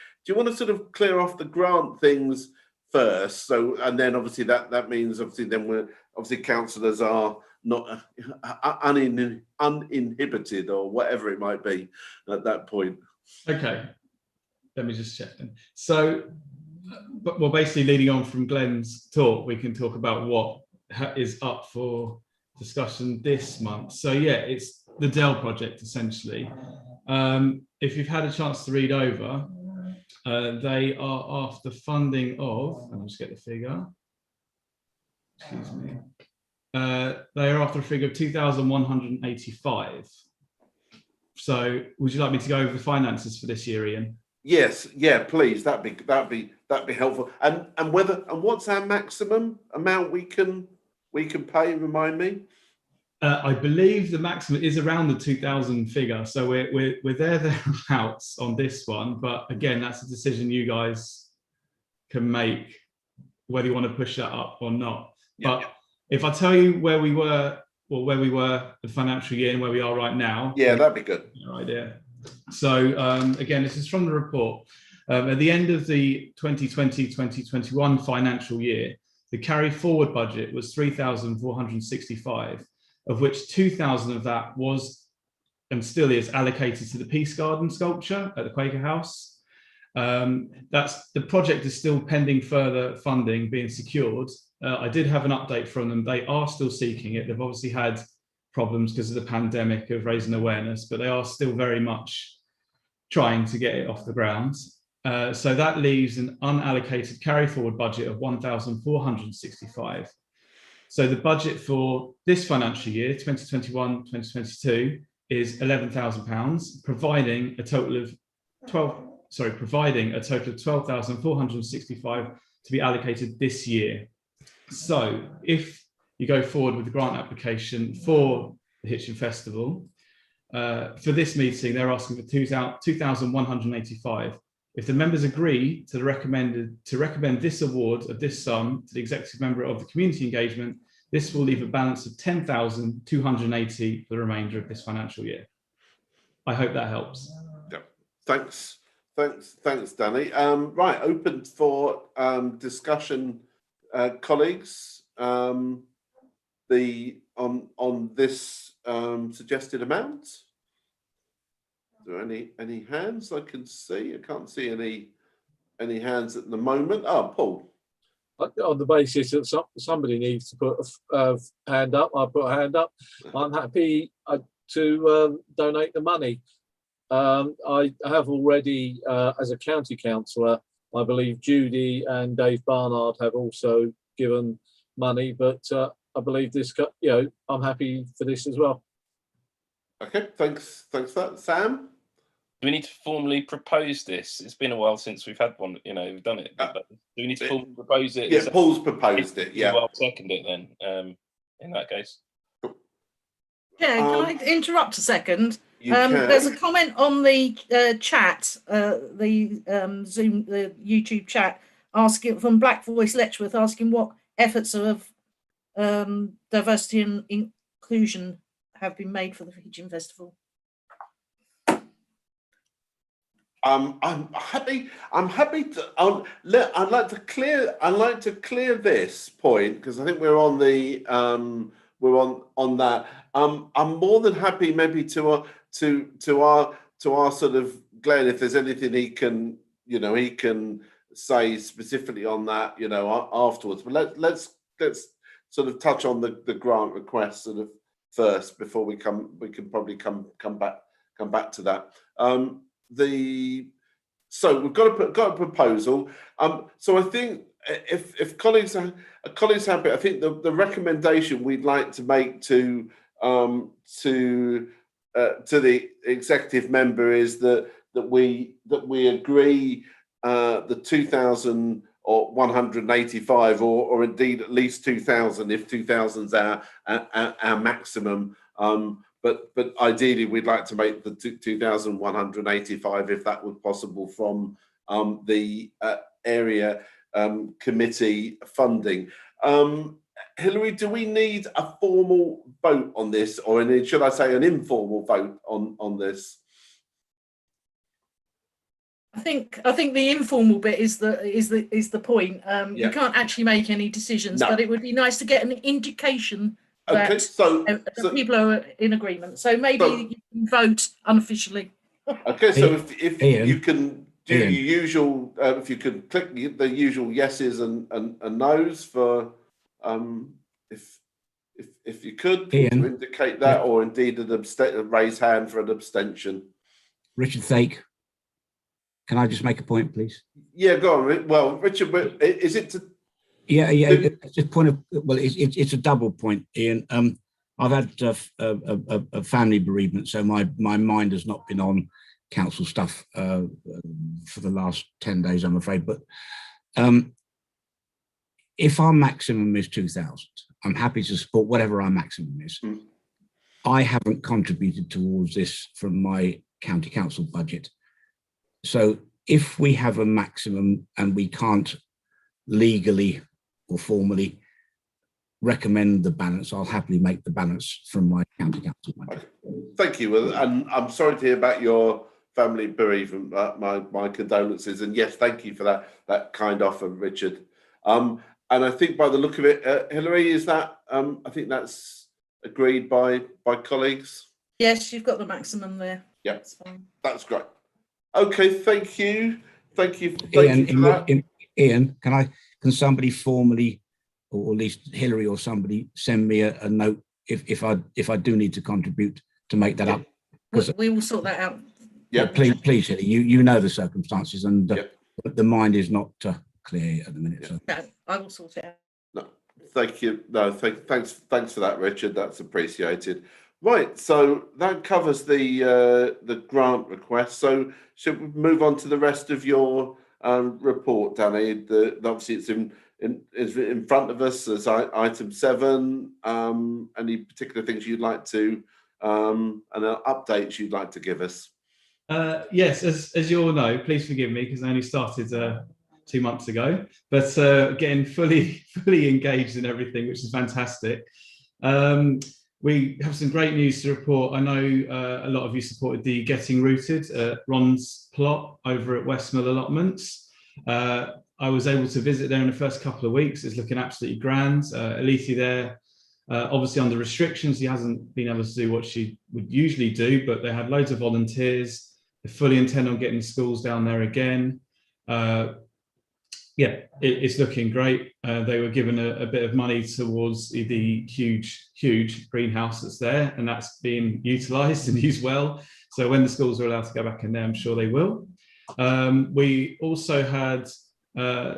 to sort of clear off the grant things first? So, and then obviously that means then councillors are not uninhibited or whatever it might be at that point. Okay, let me just check then. So, basically leading on from Glenn's talk, we can talk about what is up for discussion this month. So yeah, it's the Dell project essentially. If you've had a chance to read over, they are after funding of, I'll just get the figure, excuse me. They are after a figure of 2,185. So would you like me to go over the finances for this year, Ian? Yes, yeah, please. That'd be helpful. And what's our maximum amount we can pay? Remind me. I believe the maximum is around the 2,000 figure. So we're thereabouts on this one. But again, that's a decision you guys can make, whether you want to push that up or not. Yeah. But if I tell you where we were the financial year and where we are right now. Yeah, that'd be good. Idea. So again, this is from the report. At the end of the 2020-2021 financial year, the carry forward budget was 3,465, of which 2,000 of that was and still is allocated to the Peace Garden sculpture at the Quaker House. The project is still pending further funding being secured. I did have an update from them. They are still seeking it. They've obviously had problems because of the pandemic of raising awareness, but they are still very much trying to get it off the ground. So that leaves an unallocated carry forward budget of 1,465. So the budget for this financial year, 2021-2022, is £11,000, providing a total of 12,465 to be allocated this year. So if you go forward with the grant application for the Hitchin Festival, for this meeting, they're asking for 2,185. If the members agree to recommend this award of this sum to the executive member of the community engagement, this will leave a balance of 10,280 for the remainder of this financial year. I hope that helps. Yeah. Thanks, Danny. Right, open for discussion, colleagues. On this suggested amount. Are there any hands I can see? I can't see any hands at the moment. Oh, Paul. On the basis that somebody needs to put a hand up, I put a hand up. I'm happy to donate the money. I have already, as a county councillor, I believe Judy and Dave Barnard have also given money, but I believe this, I'm happy for this as well. Okay, thanks for that. Sam? Do we need to formally propose this? It's been a while since we've had one, we've done it. But do we need to formally propose it? Yeah, Paul's proposed it, yeah. I'll second it then, in that case. Yeah, can I interrupt a second? You can. There's a comment on the chat, the Zoom, the YouTube chat, asking from Black Voice Letchworth, asking what efforts of diversity and inclusion have been made for the Hitchin Festival. I'm happy to. I'd like to clear this point because I think we're on the we're on that. I'm more than happy maybe to our sort of Glenn, if there's anything he can say specifically on that afterwards. But let's sort of touch on the grant request sort of first before we can probably come back to that. So we've got a proposal. So I think if colleagues are happy, I think the recommendation we'd like to make to the executive member is that we agree the 2,185 or indeed at least 2,000 if 2,000's our maximum. But ideally, we'd like to make the 2,185 if that was possible from the area committee funding. Hilary, do we need a formal vote on this, or should I say an informal vote on this? I think the informal bit is the point. You can't actually make any decisions, but it would be nice to get an indication. Okay, so people are in agreement. So maybe you can vote unofficially. Okay, so if you can do your usual, if you could click the usual yeses and nos for if If you could Ian. to indicate that, or indeed a raise hand for an abstention. Richard Thake. Can I just make a point, please? Yeah, go on. Well, Richard, is it to? Yeah. It's just point of. Well, it's a double point, Ian. I've had a family bereavement, so my mind has not been on council stuff for the last 10 days, I'm afraid. But if our maximum is 2,000, I'm happy to support whatever our maximum is. I haven't contributed towards this from my county council budget. So if we have a maximum and we can't legally or formally recommend the balance, I'll happily make the balance from my county council budget. Thank you. And I'm sorry to hear about your family bereavement. My condolences. And yes, thank you for that kind offer, Richard. And I think by the look of it, Hilary, is that, I think that's agreed by colleagues? Yes, you've got the maximum there. Yeah, that's fine. That's great. Okay, thank you. Thank you for that. Ian, can somebody formally, or at least Hilary or somebody, send me a note if I do need to contribute to make that up? We will sort that out. Yeah, please, Hilary, you know the circumstances, and the mind is not clear at the minute. So. No, I will sort it out. No, thank you. No, thanks for that, Richard. That's appreciated. Right, so that covers the grant request. So should we move on to the rest of your report, Danny? Obviously it's in front of us as item 7. Any particular things you'd like to and updates you'd like to give us? Yes, as you all know, please forgive me because I only started 2 months ago, but getting fully engaged in everything, which is fantastic. We have some great news to report. I know a lot of you supported the Getting Rooted, Ron's plot over at Westmill Allotments. I was able to visit there in the first couple of weeks. It's looking absolutely grand. Alethea there, obviously under restrictions, she hasn't been able to do what she would usually do, but they had loads of volunteers. They fully intend on getting schools down there again. Yeah, it's looking great. They were given a bit of money towards the huge greenhouse that's there, and that's being utilised and used well. So when the schools are allowed to go back in there, I'm sure they will. We also had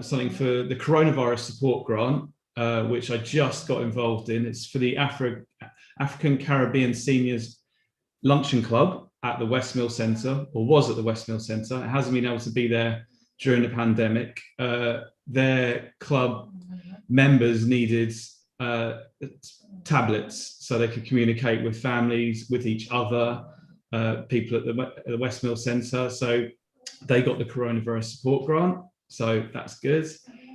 something for the coronavirus support grant, which I just got involved in. It's for the African Caribbean Seniors Luncheon Club at the Westmill Centre, or was at the Westmill Centre. It hasn't been able to be there during the pandemic. Their club members needed tablets so they could communicate with families, with each other, people at the Westmill Centre. So they got the coronavirus support grant. So that's good.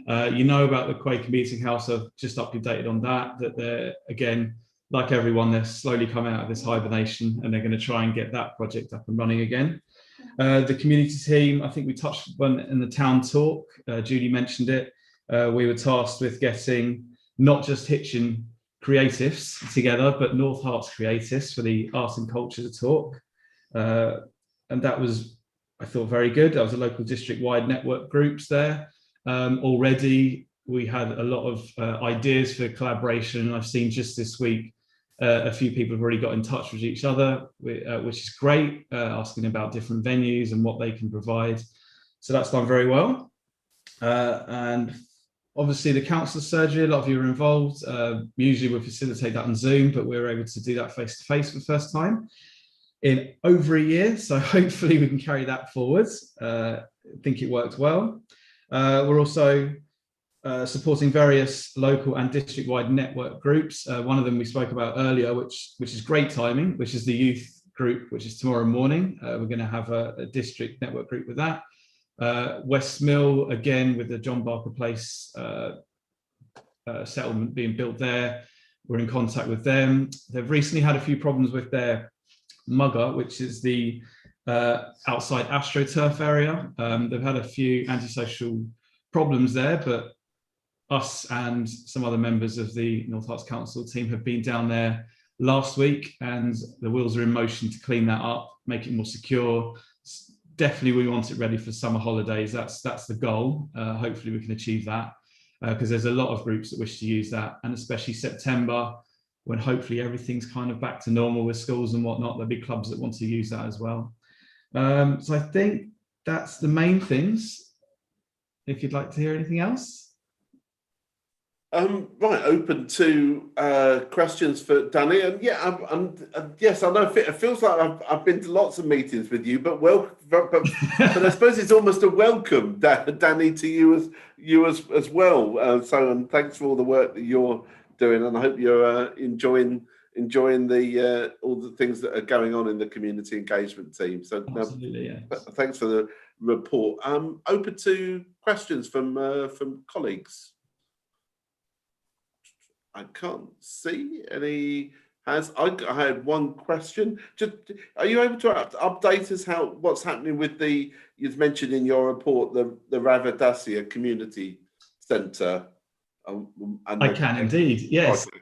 You know about the Quaker Meeting House. I've just updated on that they're, again, like everyone, they're slowly coming out of this hibernation, and they're going to try and get that project up and running again. The community team, I think we touched on in the town talk, Judy mentioned it. We were tasked with getting not just Hitchin creatives together, but North Herts creatives for the art and culture talk. And that was, I thought, very good. There was a local district-wide network groups there. Already we had a lot of ideas for collaboration, and I've seen just this week a few people have already got in touch with each other, which is great, asking about different venues and what they can provide. So that's done very well. And obviously the council surgery, a lot of you are involved. Usually we facilitate that on Zoom, but we were able to do that face-to-face for the first time in over a year. So hopefully we can carry that forward. I think it worked well. We're also supporting various local and district-wide network groups. One of them we spoke about earlier, which is great timing, which is the youth group, which is tomorrow morning. We're going to have a district network group with that. Westmill, again, with the John Barker Place settlement being built there. We're in contact with them. They've recently had a few problems with their mugger, which is the outside AstroTurf area. They've had a few antisocial problems there, but us and some other members of the North Herts Council team have been down there last week, and the wheels are in motion to clean that up, make it more secure. Definitely we want it ready for summer holidays. That's the goal. Hopefully we can achieve that, because there's a lot of groups that wish to use that, and especially September. when hopefully everything's kind of back to normal with schools and whatnot. There'll be clubs that want to use that as well. So I think that's the main things. If you'd like to hear anything else. Right, open to questions for Danny, and yeah, yes, I know it feels like I've been to lots of meetings with you, but I suppose it's almost a welcome, Danny, to you as well. So, and thanks for all the work that you're doing, and I hope you're enjoying the all the things that are going on in the community engagement team. So, absolutely, yeah. Thanks for the report. Open to questions from colleagues. I can't see any hands. I had one question. Just, are you able to update us what's happening with you've mentioned in your report, the Ravadacia Community Centre? I can indeed, yes. Okay.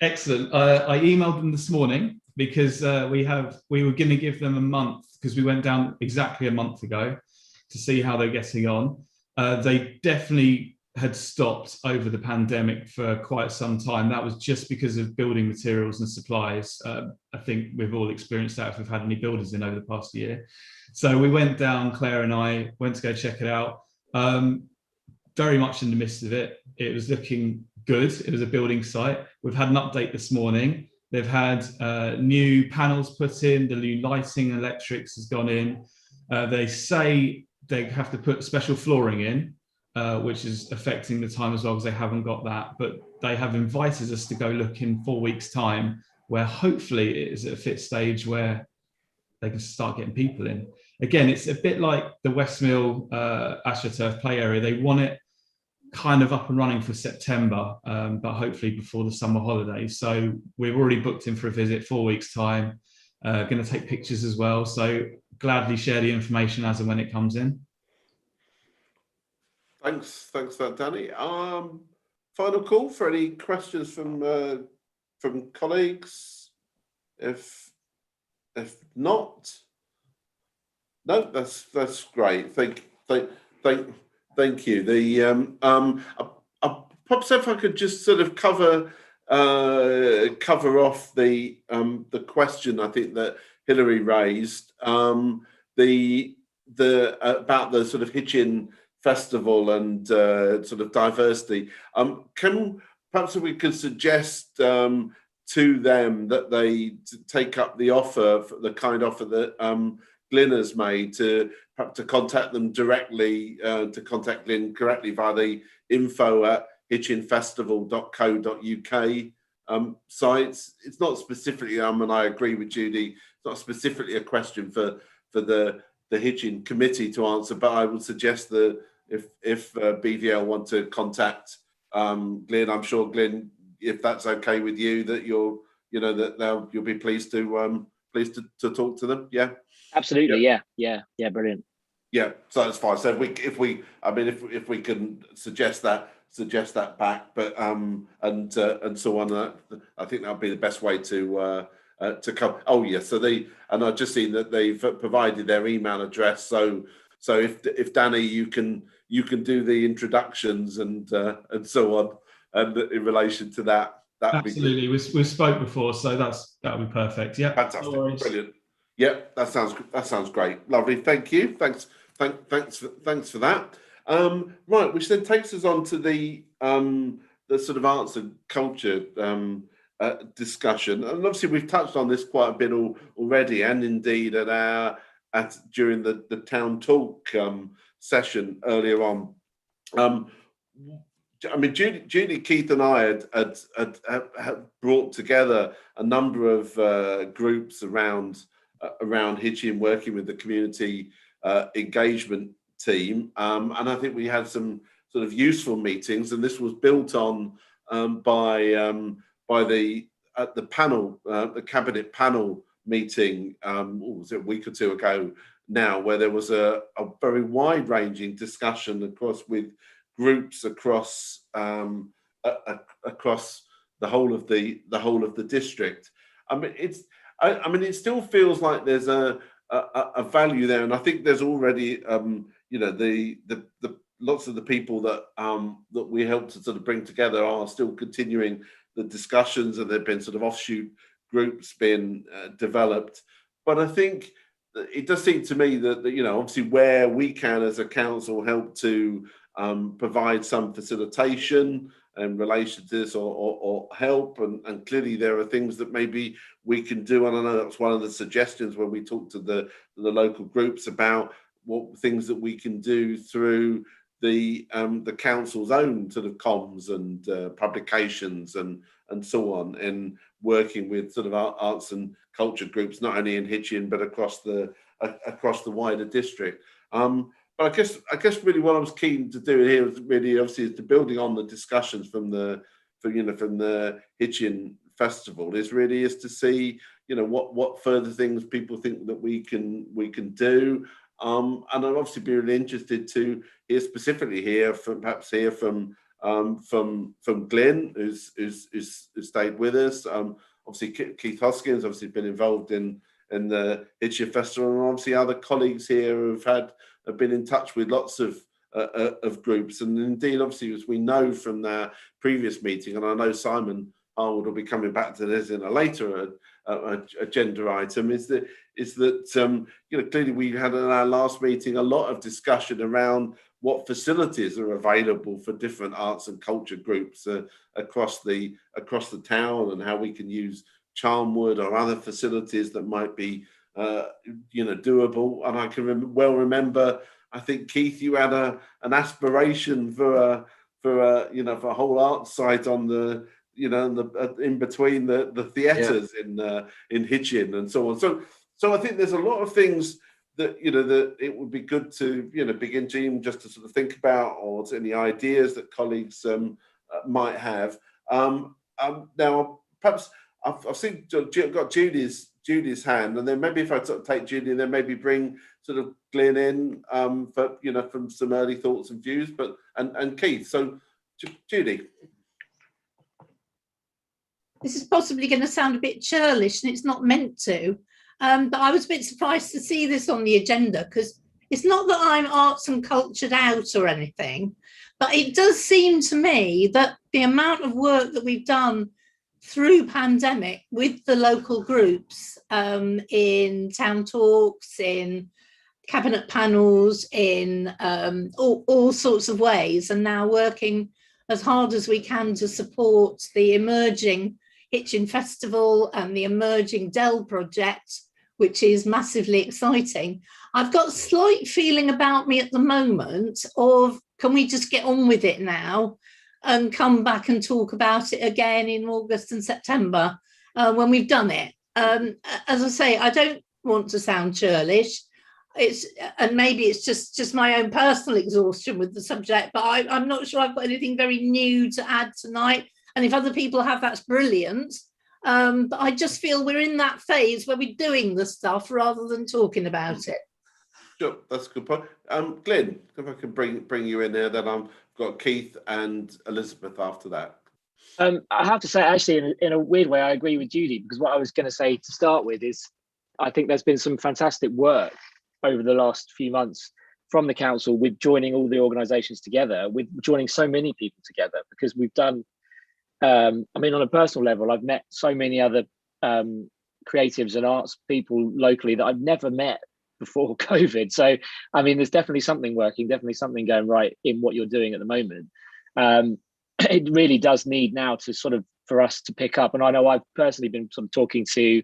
Excellent. I emailed them this morning because we were going to give them a month, because we went down exactly a month ago to see how they're getting on. They definitely had stopped over the pandemic for quite some time. That was just because of building materials and supplies. I think we've all experienced that if we've had any builders in over the past year. So we went down, Claire and I went to go check it out. Very much in the midst of it. It was looking good. It was a building site. We've had an update this morning. They've had new panels put in, the new lighting and electrics has gone in. They say they have to put special flooring in, which is affecting the time as well, because they haven't got that. But they have invited us to go look in 4 weeks' time, where hopefully it is at a fit stage where they can start getting people in. Again, it's a bit like the Westmill AstroTurf play area. They want it kind of up and running for September, but hopefully before the summer holidays. So we've already booked in for a visit 4 weeks' time. Going to take pictures as well. So gladly share the information as and when it comes in. Thanks for that, Danny. Final call for any questions from colleagues. If not, no, that's great. Thank you. Perhaps if I could just sort of cover off the question I think that Hilary raised, the about the sort of Hitchin Festival and sort of diversity. Perhaps we could suggest to them that they take up the offer, the kind offer that Glyn has made, to perhaps to contact them directly, to contact Glyn correctly via the info@hitchinfestival.co.uk sites. It's not specifically, and I agree with Judy, it's not specifically a question for the Hitchin committee to answer, but I would suggest that if BVL want to contact Glyn, I'm sure Glyn, if that's okay with you, that you'll be pleased to talk to them. Yeah, absolutely. Yeah, brilliant. Yeah, so that's fine. So if we can suggest that back, but and so on, I think that'll be the best way to come. Oh yes, and I've just seen that they've provided their email address. So if Danny, you can do the introductions and so on, and in relation to that. Absolutely, we've spoke before, so that'll be perfect. Yeah, fantastic, no, brilliant. Yeah, that sounds great, lovely. Thank you. Thanks for that. Right, which then takes us on to the sort of arts and culture discussion, and obviously we've touched on this quite a bit already, and indeed during the town talk session earlier on. I mean, Judy, Keith, and I had brought together a number of groups around Hitchin, working with the community engagement team, and I think we had some sort of useful meetings, and this was built on by the panel, the cabinet panel meeting. What was it, a week or two ago now, where there was a very wide-ranging discussion with groups across the whole of the district. I mean, it still feels like there's a value there, and I think there's already the lots of the people that we helped to sort of bring together are still continuing discussions, and there've been sort of offshoot groups being developed. But I think it does seem to me that, you know, obviously where we can as a council help to provide some facilitation in relation to this, or help, and clearly there are things that maybe we can do, and I know that's one of the suggestions when we talk to the local groups about what things that we can do through the council's own sort of comms and publications and so on, and working with sort of arts and culture groups, not only in Hitchin but across the wider district. But I guess really what I was keen to do here is really obviously is to building on the discussions from the Hitchin Festival is to see, you know, what further things people think that we can do. And I'd obviously be really interested to hear specifically from Glyn, who's stayed with us. Obviously Keith Hoskins obviously been involved in the Hitchin Festival, and obviously other colleagues here have been in touch with lots of groups, and indeed obviously as we know from their previous meeting, and I know Simon Harwood will be coming back to this in a later agenda item, is that you know, clearly we had in our last meeting a lot of discussion around what facilities are available for different arts and culture groups across the town, and how we can use Charnwood or other facilities that might be doable. And I can remember, I think Keith, you had an aspiration for a whole art site on the in between the theatres in Hitchin and so on. So I think there's a lot of things that that it would be good to begin to just to sort of think about, or any ideas that colleagues might have. Now perhaps I've seen got Judy's hand, and then maybe if I sort of take Judy and then maybe bring sort of Glyn in for from some early thoughts and views, but and Keith. So Judy. This is possibly going to sound a bit churlish, and it's not meant to, but I was a bit surprised to see this on the agenda, because it's not that I'm arts and cultured out or anything, but it does seem to me that the amount of work that we've done through pandemic with the local groups, in town talks, in cabinet panels, in all sorts of ways, and now working as hard as we can to support the emerging Hitchin Festival and the emerging Dell project, which is massively exciting. I've got a slight feeling about me at the moment of, can we just get on with it now and come back and talk about it again in August and September when we've done it? As I say, I don't want to sound churlish. And maybe it's just my own personal exhaustion with the subject, but I'm not sure I've got anything very new to add tonight. And if other people have, that's brilliant. But I just feel we're in that phase where we're doing the stuff rather than talking about it. Sure, that's a good point. Glyn, if I can bring you in there, then I've got Keith and Elizabeth after that. I have to say, actually, in a weird way, I agree with Judy, because what I was going to say to start with is, I think there's been some fantastic work over the last few months from the council with joining all the organisations together, with joining so many people together, because we've done, I mean, on a personal level, I've met so many other creatives and arts people locally that I've never met before COVID. So, I mean, there's definitely something working, definitely something going right in what you're doing at the moment. It really does need now to sort of, for us to pick up. And I know I've personally been sort of talking to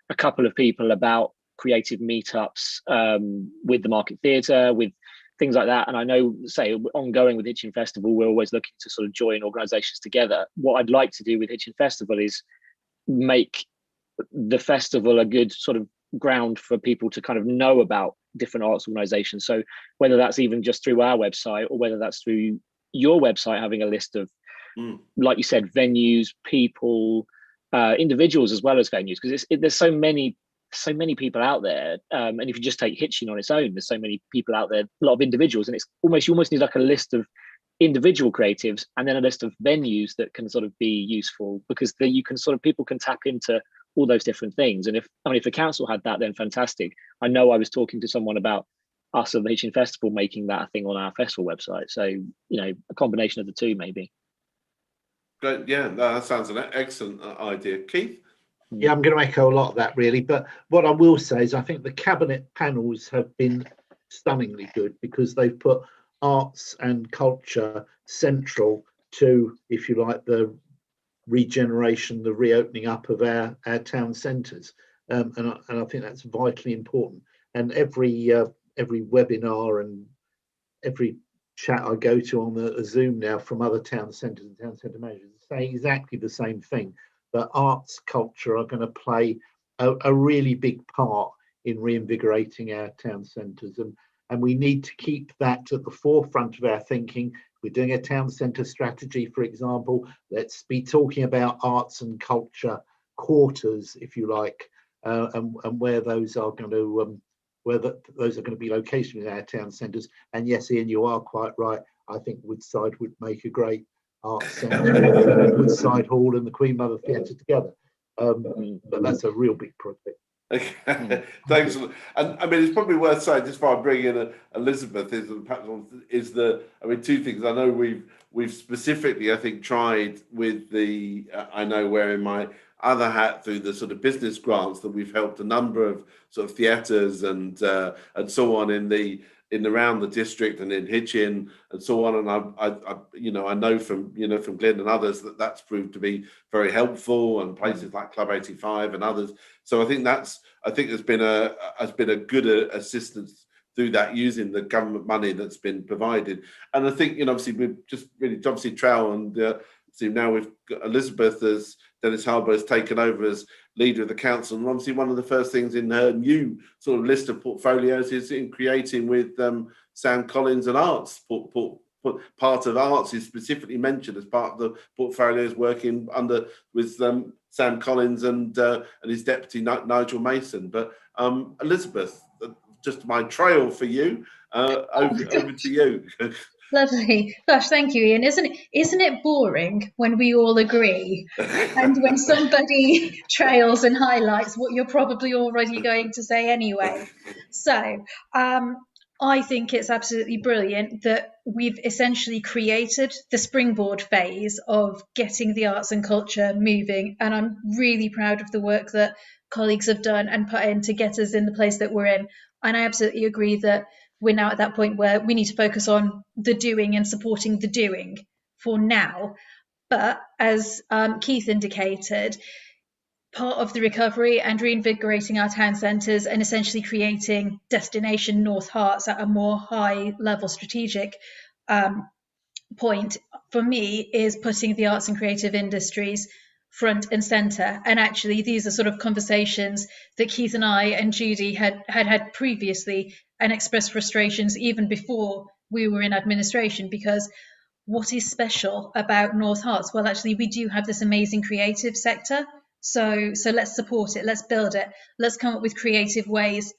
a couple of people about creative meetups with the Market Theatre, with things like that. And I know, say, ongoing with Hitchin Festival, we're always looking to sort of join organisations together. What I'd like to do with Hitchin Festival is make the festival a good sort of ground for people to kind of know about different arts organisations. So whether that's even just through our website, or whether that's through your website, having a list of, like you said, venues, people, individuals as well as venues, because there's so many people out there, and if you just take Hitchin on its own, there's so many people out there, a lot of individuals, and it's you almost need like a list of individual creatives and then a list of venues that can sort of be useful, because you can sort of, people can tap into all those different things. And if the council had that, then fantastic. I know I was talking to someone about us at the Hitchin Festival making that a thing on our festival website, so a combination of the two maybe. Great. Yeah, no, that sounds an excellent idea. Keith? Yeah, I'm going to echo a lot of that really. But what I will say is I think the cabinet panels have been stunningly good because they've put arts and culture central to, if you like, the regeneration, the reopening up of our town centres. And I think that's vitally important. And every webinar and every chat I go to on the Zoom now from other town centres and town centre managers say exactly the same thing, that arts, culture are going to play a really big part in reinvigorating our town centres. And we need to keep that at the forefront of our thinking. We're doing a town centre strategy, for example. Let's be talking about arts and culture quarters, if you like, and where those are going to those are going to be located in our town centres. And yes, Ian, you are quite right. I think Woodside would make a great arts centre, Woodside Hall and the Queen Mother Theatre together. But that's a real big project. Okay. Thanks. And I mean, it's probably worth saying, just before I bring in Elizabeth, is two things. I know we've specifically, I think, tried with the I know wearing my other hat through the sort of business grants that we've helped a number of sort of theatres and so on in around the district and in Hitchin and so on. And I know from Glenn and others that's proved to be very helpful, and places like Club 85 and others. So I think there's been a good assistance through that using the government money that's been provided. And I think, obviously we've just really, obviously Trowell and so now we've got Elizabeth as Dennis Harbour has taken over as leader of the council. And obviously one of the first things in her new sort of list of portfolios is in creating with Sam Collins and arts. Part of arts is specifically mentioned as part of the portfolios working with Sam Collins and his deputy Nigel Mason. But Elizabeth, just my trail for you. Over to you. Lovely. Gosh, thank you, Ian. Isn't it boring when we all agree and when somebody trails and highlights what you're probably already going to say anyway? So I think it's absolutely brilliant that we've essentially created the springboard phase of getting the arts and culture moving. And I'm really proud of the work that colleagues have done and put in to get us in the place that we're in. And I absolutely agree that we're now at that point where we need to focus on the doing and supporting the doing for now. But as Keith indicated, part of the recovery and reinvigorating our town centres and essentially creating destination North Herts at a more high level strategic point for me is putting the arts and creative industries front and centre. And actually these are sort of conversations that Keith and I and Judy had previously, and expressed frustrations even before we were in administration, because what is special about North Herts? Well, actually we do have this amazing creative sector, so let's support it, let's build it, let's come up with creative ways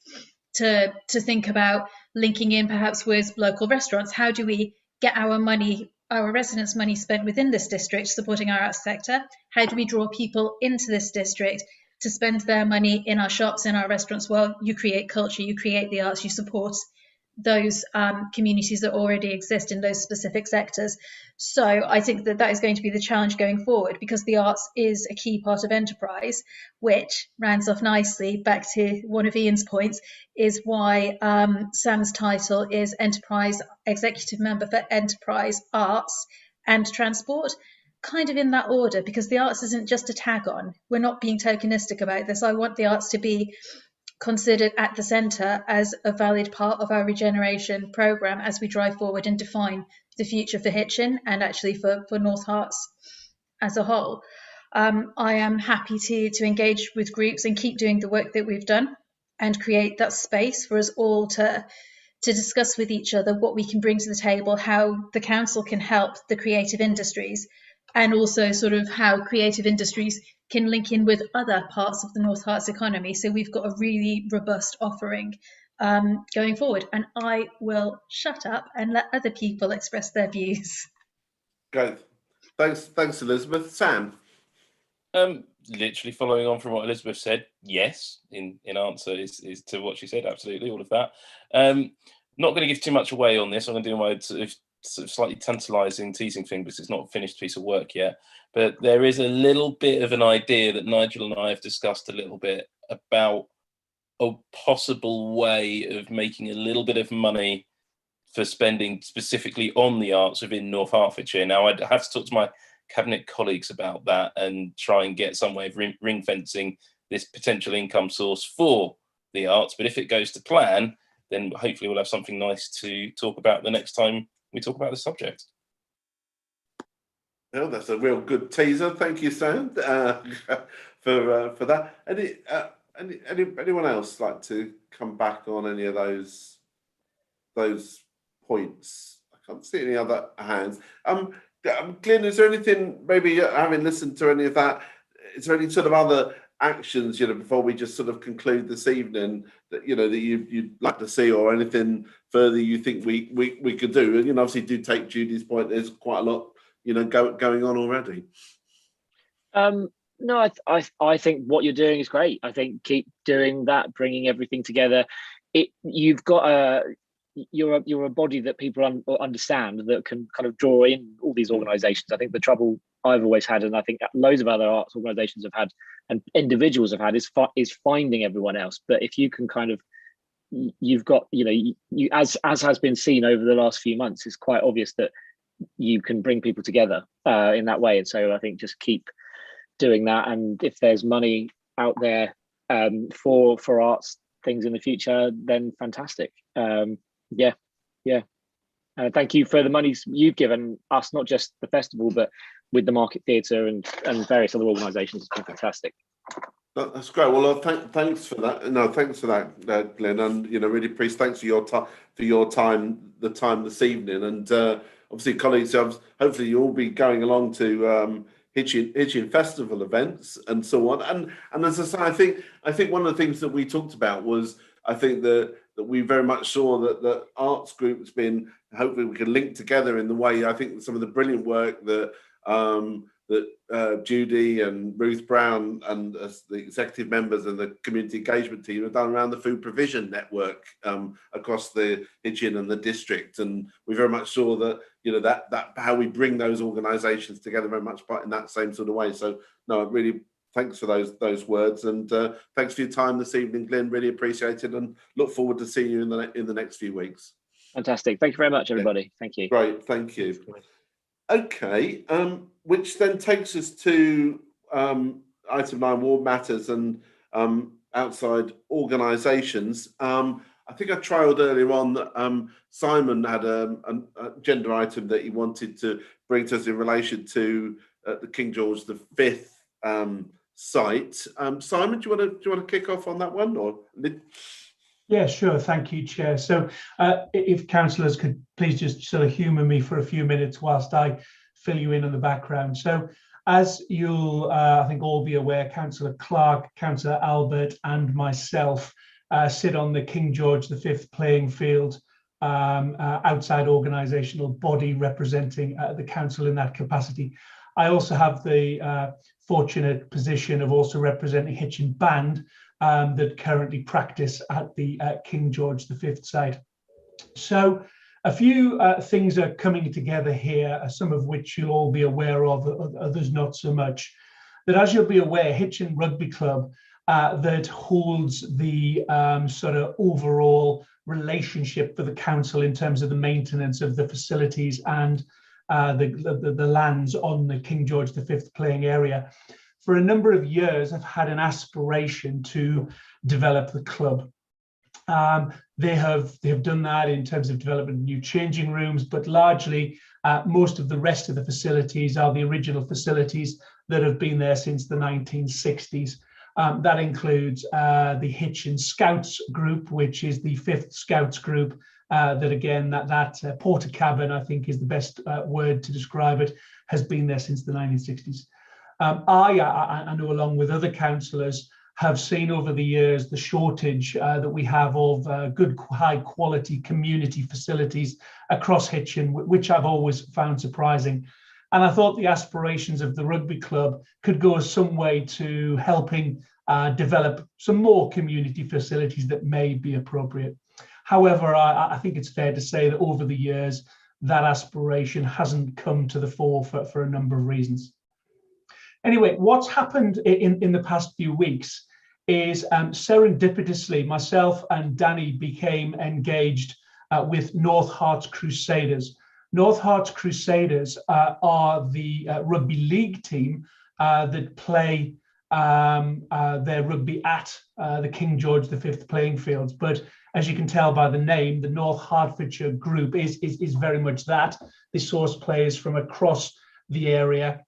to think about linking in perhaps with local restaurants. How do we get our residents' money spent within this district supporting our arts sector? How do we draw people into this district to spend their money in our shops, in our restaurants? Well, you create culture, you create the arts, you support those communities that already exist in those specific sectors. So I think that is going to be the challenge going forward, because the arts is a key part of enterprise, which rounds off nicely back to one of Ian's points, is why Sam's title is Enterprise Executive Member for Enterprise, Arts and Transport, kind of in that order, because the arts isn't just a tag on. We're not being tokenistic about this. I want the arts to be considered at the centre as a valid part of our regeneration programme as we drive forward and define the future for Hitchin and actually for North Herts as a whole. I am happy to engage with groups and keep doing the work that we've done and create that space for us all to discuss with each other what we can bring to the table, how the council can help the creative industries, and also sort of how creative industries can link in with other parts of the North Herts economy. So we've got a really robust offering going forward. And I will shut up and let other people express their views. Great. Thanks, Elizabeth. Sam? Literally following on from what Elizabeth said, yes, in answer is to what she said, absolutely, all of that. Not going to give too much away on this. I'm going to do my sort of sort of slightly tantalising, teasing thing because it's not a finished piece of work yet. But there is a little bit of an idea that Nigel and I have discussed a little bit about a possible way of making a little bit of money for spending specifically on the arts within North Hertfordshire. Now, I'd have to talk to my cabinet colleagues about that and try and get some way of ring fencing this potential income source for the arts. But if it goes to plan, then hopefully we'll have something nice to talk about the next time we talk about the subject. Well, that's a real good teaser. Thank you, Sam, for that. Anyone else like to come back on any of those points? I can't see any other hands. Glyn, is there anything, maybe having listened to any of that, is there any sort of other actions, before we just sort of conclude this evening that, that you'd like to see, or anything further you think we could do? And, obviously do take Judy's point, there's quite a lot, going on already. No, I think what you're doing is great. I think keep doing that, bringing everything together. You've got you're a body that people understand, that can kind of draw in all these organisations. I think the trouble I've always had, and I think loads of other arts organisations have had, and individuals have had, is finding everyone else. But if you can kind of, you've got, you as has been seen over the last few months, it's quite obvious that you can bring people together in that way. And so I think just keep doing that. And if there's money out there for arts things in the future, then fantastic. Thank you for the money you've given us, not just the festival, but with the Market Theatre and various other organisations. It's been fantastic. That's great. Well, thanks for that. No, thanks for that, Glenn, and really appreciate. Thanks for your time, the time this evening, and obviously, colleagues, hopefully you'll all be going along to Hitchin Festival events and so on. And as I say, I think one of the things that we talked about was, I think that we very much saw that the arts group's been, hopefully we can link together in the way, I think some of the brilliant work that Judy and Ruth Brown and the executive members and the community engagement team have done around the food provision network across the Hitchin and the district. And we very much saw that, that how we bring those organisations together very much in that same sort of way. So no, really thanks for those words, and thanks for your time this evening, Glenn. Really appreciate it, and look forward to seeing you in the next few weeks. Fantastic. Thank you very much, everybody. Yeah. Thank you. Great. Thank you. Okay. Which then takes us to item 9, ward matters and outside organisations. I think I trialled earlier on that Simon had a agenda item that he wanted to bring to us in relation to the King George V site. Simon, do you want to kick off on that one, or? Yeah, sure. Thank you, Chair. So if councillors could please just sort of humour me for a few minutes whilst I fill you in on the background. So as you'll, I think, all be aware, Councillor Clark, Councillor Albert and myself sit on the King George V playing field outside organisational body representing the council in that capacity. I also have the fortunate position of also representing Hitchin Band that currently practice at the King George V site. So a few things are coming together here, some of which you'll all be aware of, others not so much. That, as you'll be aware, Hitchin Rugby Club that holds the sort of overall relationship for the council in terms of the maintenance of the facilities and the lands on the King George V playing area. For a number of years, have had an aspiration to develop the club. They have done that in terms of development of new changing rooms, but largely most of the rest of the facilities are the original facilities that have been there since the 1960s. That includes the Hitchin Scouts group, which is the 5th Scouts group. That again, that porter cabin, I think, is the best word to describe it, has been there since the 1960s. I know, along with other councillors, have seen over the years the shortage that we have of good, high quality community facilities across Hitchin, which I've always found surprising. And I thought the aspirations of the rugby club could go some way to helping develop some more community facilities that may be appropriate. However, I think it's fair to say that over the years, that aspiration hasn't come to the fore for a number of reasons. Anyway, what's happened in the past few weeks is serendipitously, myself and Danny became engaged with North Hearts Crusaders. North Hearts Crusaders are the rugby league team that play their rugby at the King George V playing fields. But as you can tell by the name, the North Hertfordshire group is very much that. They source players from across the area.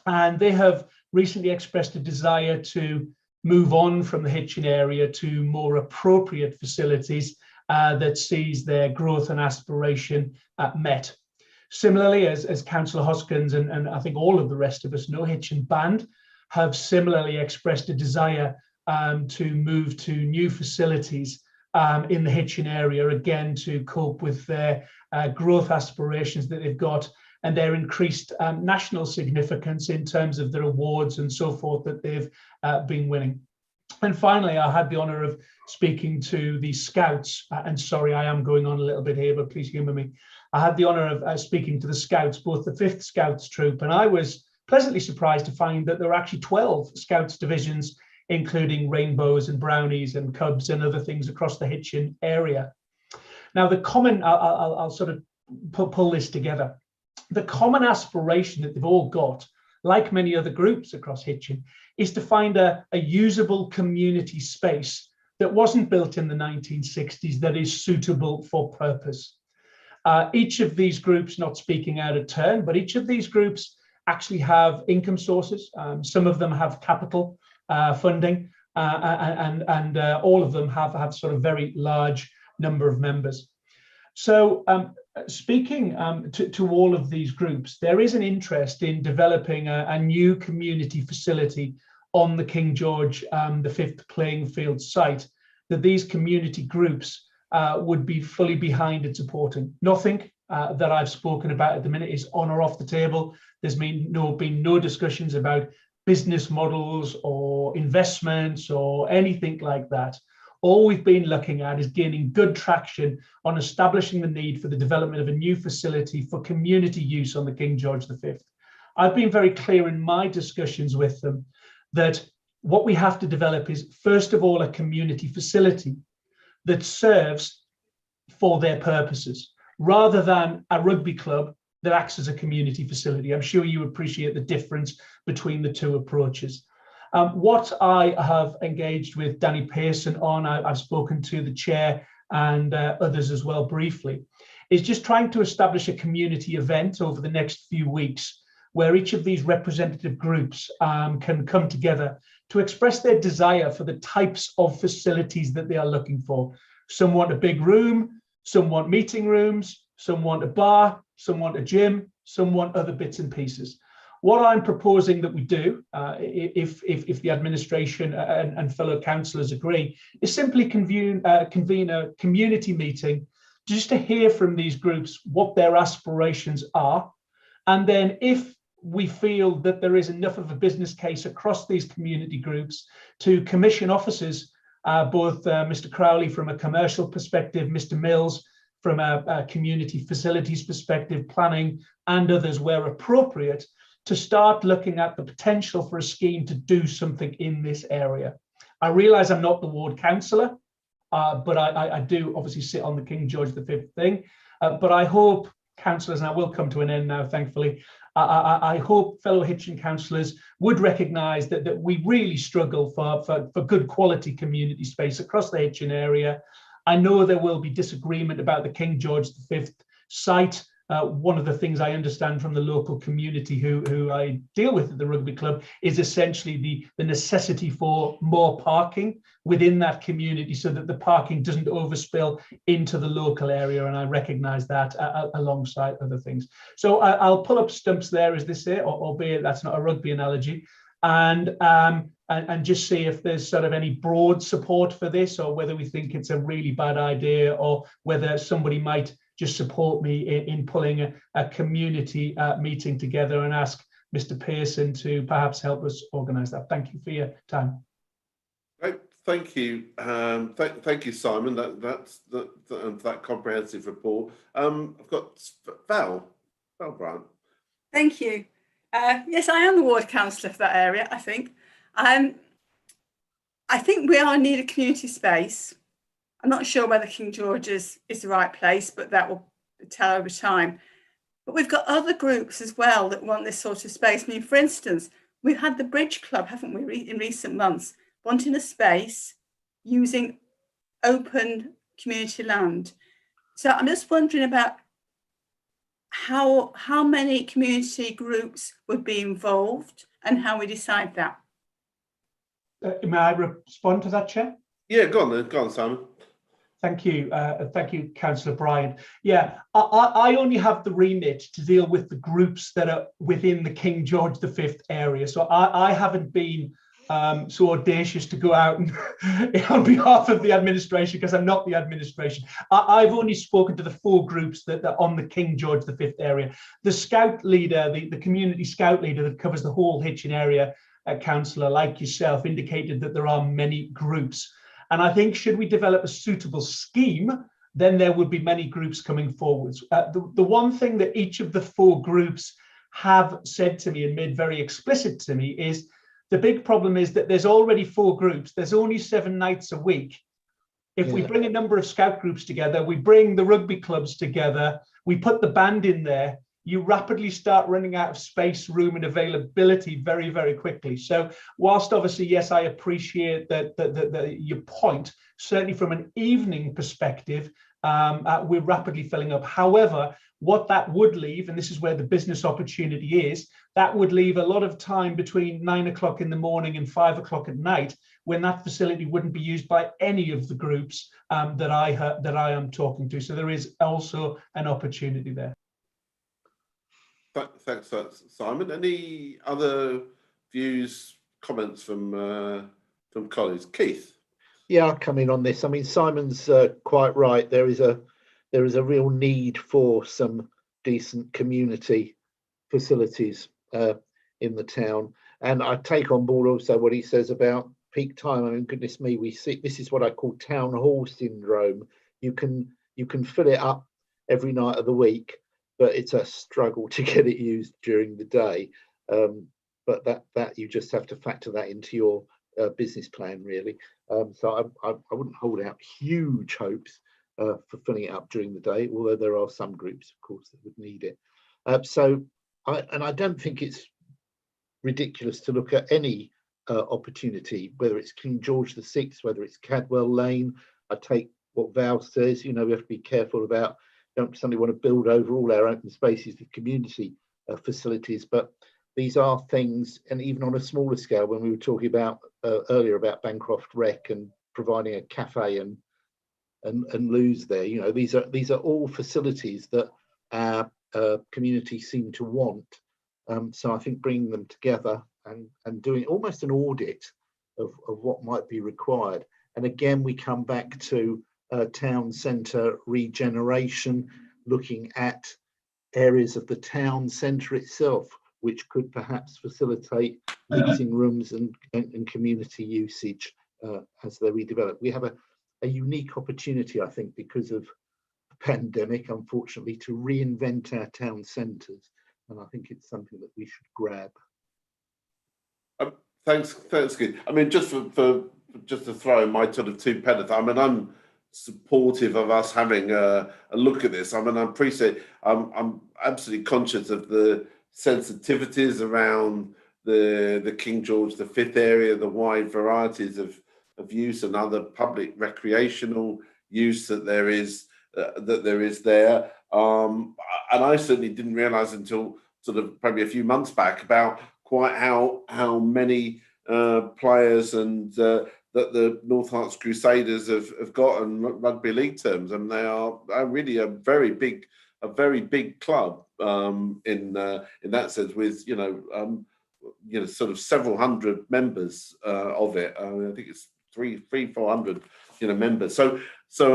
And they have recently expressed a desire to move on from the Hitchin area to more appropriate facilities that sees their growth and aspiration met. Similarly, as Councillor Hoskins and I think all of the rest of us know, Hitchin Band have similarly expressed a desire to move to new facilities in the Hitchin area, again, to cope with their growth aspirations that they've got and their increased national significance in terms of their awards and so forth that they've been winning. And finally, I had the honour of speaking to the Scouts, and sorry, I am going on a little bit here, but please humour me. I had the honour of speaking to the Scouts, both the 5th Scouts Troop, and I was pleasantly surprised to find that there are actually 12 Scouts divisions, including Rainbows and Brownies and Cubs and other things across the Hitchin area. Now, the common, I'll sort of pull this together. The common aspiration that they've all got, like many other groups across Hitchin, is to find a usable community space that wasn't built in the 1960s that is suitable for purpose. Each of these groups, not speaking out of turn, but each of these groups actually have income sources. Some of them have capital funding, and all of them have sort of very large number of members. So speaking to all of these groups, there is an interest in developing a new community facility on the King George V playing field site that these community groups would be fully behind and supporting. Nothing that I've spoken about at the minute is on or off the table. There's been no discussions about business models or investments or anything like that. All we've been looking at is gaining good traction on establishing the need for the development of a new facility for community use on the King George V. I've been very clear in my discussions with them that what we have to develop is, first of all, a community facility that serves for their purposes, rather than a rugby club that acts as a community facility. I'm sure you appreciate the difference between the two approaches. What I have engaged with Danny Pearson on, I've spoken to the chair and others as well briefly, is just trying to establish a community event over the next few weeks where each of these representative groups can come together to express their desire for the types of facilities that they are looking for. Some want a big room, some want meeting rooms, some want a bar, some want a gym, some want other bits and pieces. What I'm proposing that we do, if the administration and fellow councillors agree, is simply convene a community meeting just to hear from these groups what their aspirations are. And then if we feel that there is enough of a business case across these community groups to commission officers, both Mr. Crowley from a commercial perspective, Mr. Mills from a community facilities perspective, planning, and others where appropriate, to start looking at the potential for a scheme to do something in this area. I realise I'm not the ward councillor, but I do obviously sit on the King George V thing. But I hope councillors, and I will come to an end now, thankfully, I hope fellow Hitchin councillors would recognise that we really struggle for good quality community space across the Hitchin area. I know there will be disagreement about the King George V site. One of the things I understand from the local community who I deal with at the rugby club is essentially the necessity for more parking within that community so that the parking doesn't overspill into the local area, and I recognise that alongside other things. So I'll pull up stumps there, as they say, albeit that's not a rugby analogy, and just see if there's sort of any broad support for this, or whether we think it's a really bad idea, or whether somebody might just support me in pulling a community meeting together, and ask Mr. Pearson to perhaps help us organise that. Thank you for your time. Right. Thank you. Thank you, Simon. That comprehensive report. I've got Val Bryant. Thank you. Yes, I am the ward councillor for that area, I think. I think we are in need of community space. I'm not sure whether King George's is the right place, but that will tell over time. But we've got other groups as well that want this sort of space. I mean, for instance, we've had the Bridge Club, haven't we, in recent months, wanting a space using open community land. So I'm just wondering about how many community groups would be involved and how we decide that. May I respond to that, Chair? Yeah, go on, Simon. Thank you, Councillor Bryan. Yeah, I only have the remit to deal with the groups that are within the King George V area. So I haven't been so audacious to go out and on behalf of the administration, because I'm not the administration. I've only spoken to the 4 groups that are on the King George V area. The scout leader, the community scout leader that covers the whole Hitchin area, councillor like yourself, indicated that there are many groups. And I think should we develop a suitable scheme, then there would be many groups coming forwards. The one thing that each of the 4 groups have said to me and made very explicit to me is the big problem is that there's already 4 groups. There's only 7 nights a week. If we bring a number of scout groups together, we bring the rugby clubs together, we put the band in there, you rapidly start running out of space, room and availability very, very quickly. So whilst obviously, yes, I appreciate that your point, certainly from an evening perspective, we're rapidly filling up. However, what that would leave, and this is where the business opportunity is, that would leave a lot of time between 9 o'clock in the morning and 5 o'clock at night when that facility wouldn't be used by any of the groups that I am talking to. So there is also an opportunity there. Thanks, Simon. Any other views, comments from colleagues? Keith? Yeah, I'll come in on this. I mean, Simon's quite right. There is a real need for some decent community facilities in the town. And I take on board also what he says about peak time. I mean, goodness me, we see this is what I call town hall syndrome. You can fill it up every night of the week, but it's a struggle to get it used during the day. But that you just have to factor that into your business plan, really. So I wouldn't hold out huge hopes for filling it up during the day, although there are some groups, of course, that would need it. I don't think it's ridiculous to look at any opportunity, whether it's King George VI, whether it's Cadwell Lane. I take what Val says, you know, we have to be careful about, don't suddenly want to build over all our open spaces with community facilities, but these are things, and even on a smaller scale, when we were talking about earlier about Bancroft Rec and providing a cafe and loos there, you know, these are all facilities that our community seem to want. So I think bringing them together and doing almost an audit of what might be required. And again, we come back to town centre regeneration, looking at areas of the town centre itself, which could perhaps facilitate meeting rooms and community usage as they redevelop. We have a unique opportunity, I think, because of the pandemic, unfortunately, to reinvent our town centres. And I think it's something that we should grab. Thanks, Keith. I mean, just to throw in my sort of 2 pence, I mean, I'm supportive of us having a look at this. I mean, I'm absolutely conscious of the sensitivities around the King George V area, the wide varieties of use and other public recreational use that there is there. And I certainly didn't realise until sort of probably a few months back about quite how many players and that the North Hearts Crusaders have got in rugby league terms, and they are really a very big club in that sense, with you know sort of several hundred members of it. I think it's 300-400 members. So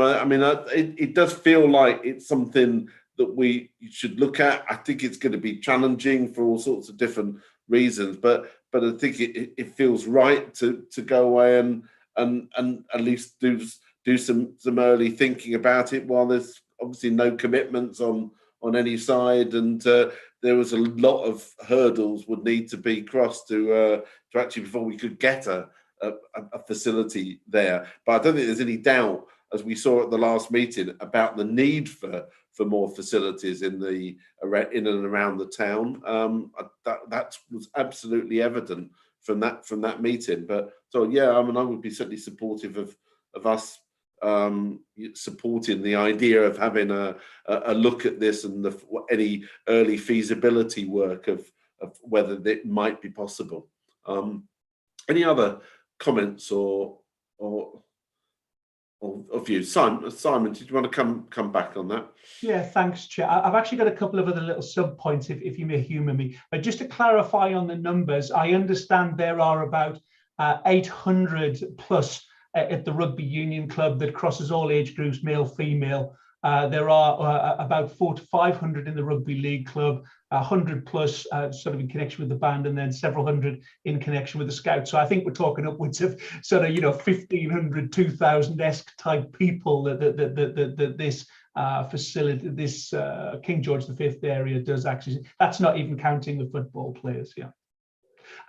I mean, it does feel like it's something that we should look at. I think it's going to be challenging for all sorts of different reasons, but I think it feels right to go away and at least do some early thinking about it while there's obviously no commitments on any side, and there was a lot of hurdles would need to be crossed to actually before we could get a facility there. But I don't think there's any doubt, as we saw at the last meeting, about the need for more facilities in and around the town. That was absolutely evident from that meeting. But so yeah, I mean, I would be certainly supportive of us supporting the idea of having a look at this and any early feasibility work of whether it might be possible. Any other comments or views? Simon, did you want to come back on that? Yeah, thanks, Chair. I've actually got a couple of other little sub points, if you may humour me. But just to clarify on the numbers, I understand there are about 800 plus at the Rugby Union Club that crosses all age groups, male, female. There are about 400 to 500 in the Rugby League Club, 100 plus sort of in connection with the band, and then several hundred in connection with the Scouts. So I think we're talking upwards of sort of 1,500, 2,000-esque type people that this facility, this King George V area does actually. That's not even counting the football players. Yeah.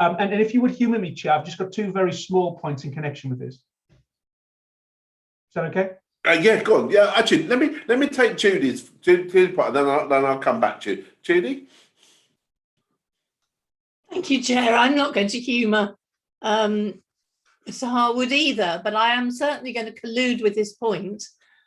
And if you would humour me, Chair, I've just got two very small points in connection with this. Is that okay? Yeah, go on. Yeah, actually, let me take Judy's part, and then I'll come back to you. Judy. Thank you, Chair. I'm not going to humour Mr. Harwood either, but I am certainly going to collude with his point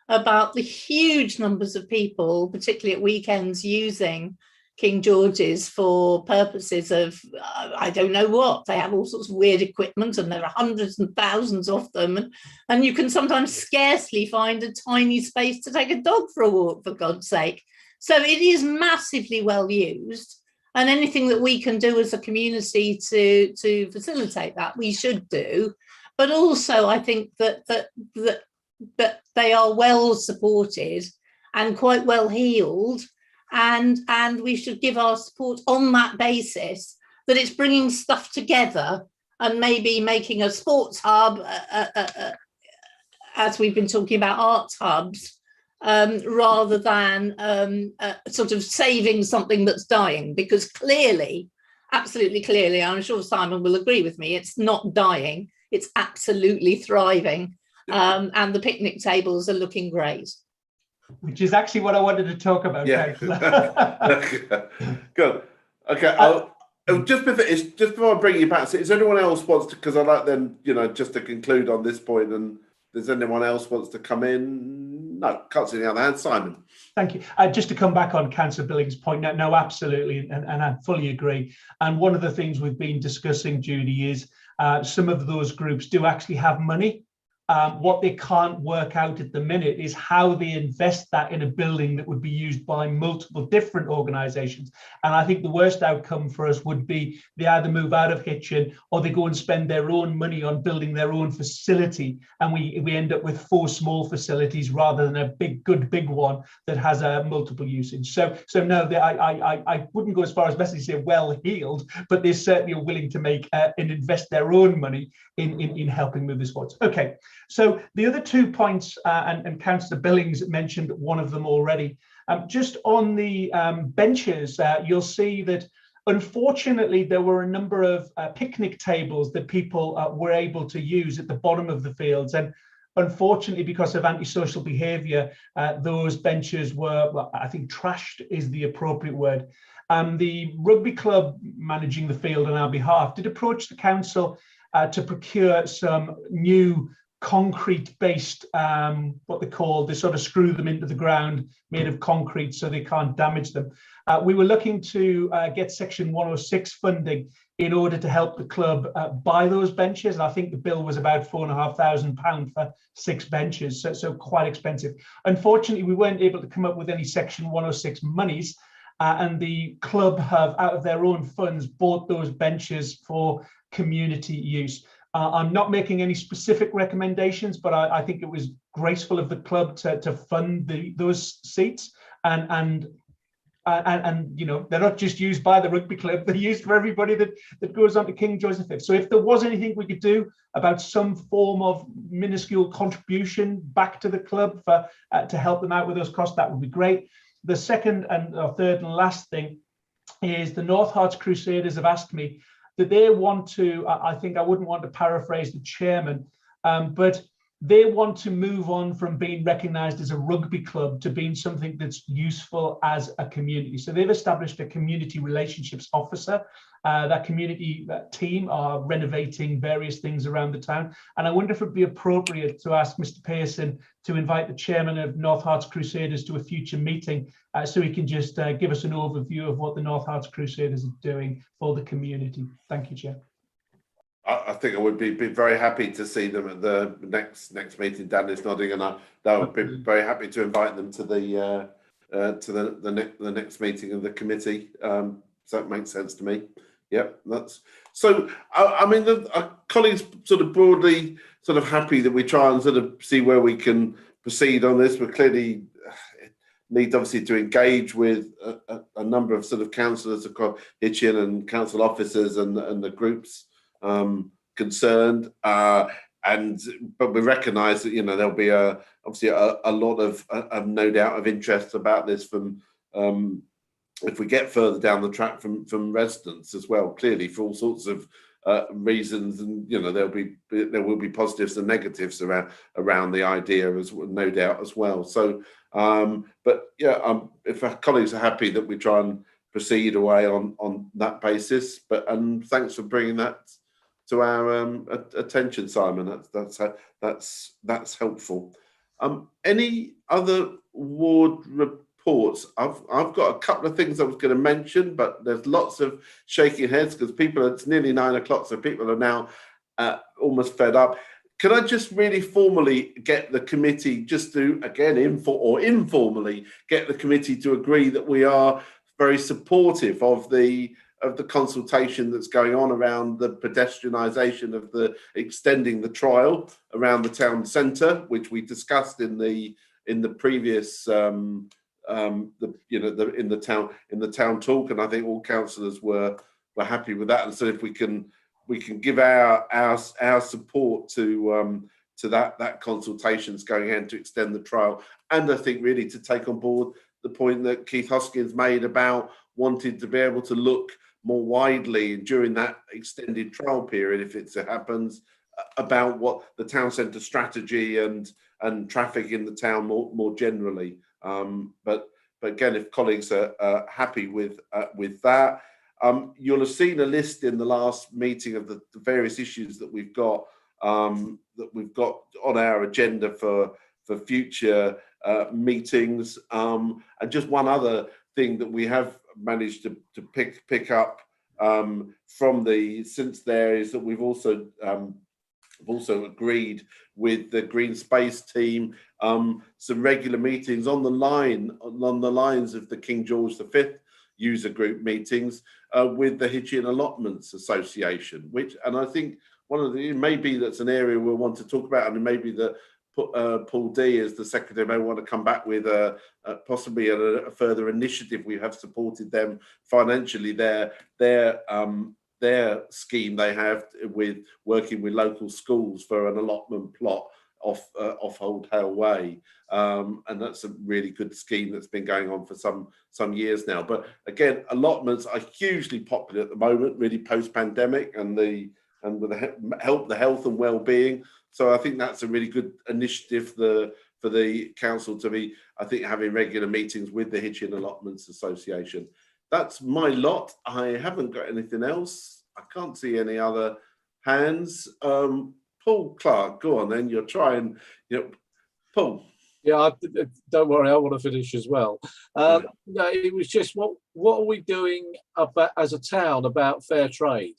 about the huge numbers of people, particularly at weekends, using King George's for purposes of, I don't know what. They have all sorts of weird equipment, and there are hundreds and thousands of them. And you can sometimes scarcely find a tiny space to take a dog for a walk, for God's sake. So it is massively well used. And anything that we can do as a community to facilitate that, we should do. But also, I think that they are well supported and quite well heeled. And we should give our support on that basis, that it's bringing stuff together and maybe making a sports hub, as we've been talking about arts hubs, rather than sort of saving something that's dying. Because clearly, absolutely clearly, I'm sure Simon will agree with me, it's not dying, it's absolutely thriving. And the picnic tables are looking great. Which is actually what I wanted to talk about. Yeah. Good. Okay. Just before I bring you back, so is anyone else wants to? Because I'd like them, just to conclude on this point. And does anyone else wants to come in? No, can't see any other hand. Simon. Thank you. Just to come back on Councillor Billings' point, no, absolutely, and I fully agree. And one of the things we've been discussing, Judy, is some of those groups do actually have money. What they can't work out at the minute is how they invest that in a building that would be used by multiple different organisations. And I think the worst outcome for us would be they either move out of Hitchin or they go and spend their own money on building their own facility, and we end up with 4 small facilities rather than a big one that has a multiple usage. So no, I wouldn't go as far as necessarily say well heeled, but they certainly are willing to make and invest their own money in helping move this forward. Okay. So the other 2 points, and Councillor Billings mentioned one of them already. Just on the benches, you'll see that unfortunately there were a number of picnic tables that people were able to use at the bottom of the fields. And unfortunately, because of antisocial behaviour, those benches were, well, I think trashed is the appropriate word. The rugby club managing the field on our behalf did approach the council to procure some new concrete-based, what they sort of screw them into the ground, made of concrete so they can't damage them. We were looking to get Section 106 funding in order to help the club buy those benches. And I think the bill was about £4,500 for 6 benches, so quite expensive. Unfortunately, we weren't able to come up with any Section 106 monies, and the club have, out of their own funds, bought those benches for community use. I'm not making any specific recommendations, but I think it was graceful of the club to fund those seats, and and you know, they're not just used by the rugby club, they're used for everybody that goes on to King George V. So if there was anything we could do about some form of minuscule contribution back to the club for to help them out with those costs, that would be great. The second and third and last thing is the North Hearts Crusaders have asked me that they want to, I think I wouldn't want to paraphrase the chairman, but they want to move on from being recognised as a rugby club to being something that's useful as a community. So they've established a community relationships officer. That community team are renovating various things around the town. And I wonder if it'd be appropriate to ask Mr. Pearson to invite the chairman of North Hearts Crusaders to a future meeting so he can just give us an overview of what the North Hearts Crusaders are doing for the community. Thank you, Chair. I think I would be very happy to see them at the next meeting. Dan is nodding, and I would be very happy to invite them to the next meeting of the committee. So that makes sense to me. Yep, that's so. I mean, the colleagues sort of broadly sort of happy that we try and sort of see where we can proceed on this. We clearly need obviously to engage with a number of sort of councillors across Hitchin and council officers and the groups concerned, but we recognise that, you know, there'll be obviously a lot of no doubt of interest about this from if we get further down the track from residents as well, clearly for all sorts of reasons, and you know there will be positives and negatives around the idea as no doubt as well. So but yeah, if our colleagues are happy that we try and proceed away on that basis, and thanks for bringing that to our attention, Simon. That's helpful. Any other ward reports? I've got a couple of things I was going to mention, but there's lots of shaking heads because it's nearly 9 o'clock, so people are now almost fed up. Can I just really formally get the committee just to, again, informally get the committee to agree that we are very supportive of the consultation that's going on around the pedestrianisation of extending the trial around the town centre, which we discussed in the previous in the town talk, and I think all councillors were happy with that. And so if we can give our support to that consultations going in to extend the trial, and I think really to take on board the point that Keith Hoskins made about wanting to be able to look more widely during that extended trial period, if it happens, about what the town centre strategy and traffic in the town more generally. But again, if colleagues are happy with that, you'll have seen a list in the last meeting of the various issues that we've got on our agenda for future meetings. And just one other thing that we have managed to pick up since there is that we've also agreed with the green space team some regular meetings on the lines of the King George V user group meetings with the Hitchin Allotments Association, and I think maybe that's an area we'll want to talk about, and maybe that Paul D, as the secretary, may want to come back with possibly a further initiative. We have supported them financially. Their scheme they have with working with local schools for an allotment plot off Old Hale Way, and that's a really good scheme that's been going on for some years now. But again, allotments are hugely popular at the moment, really post-pandemic, and with the health and well-being. So I think that's a really good initiative for the council to be, I think, having regular meetings with the Hitchin Allotments Association. That's my lot. I haven't got anything else. I can't see any other hands. Paul Clark, go on then. You're trying, Paul. Yeah, don't worry, I want to finish as well. No, it was just what are we doing about as a town about fair trade?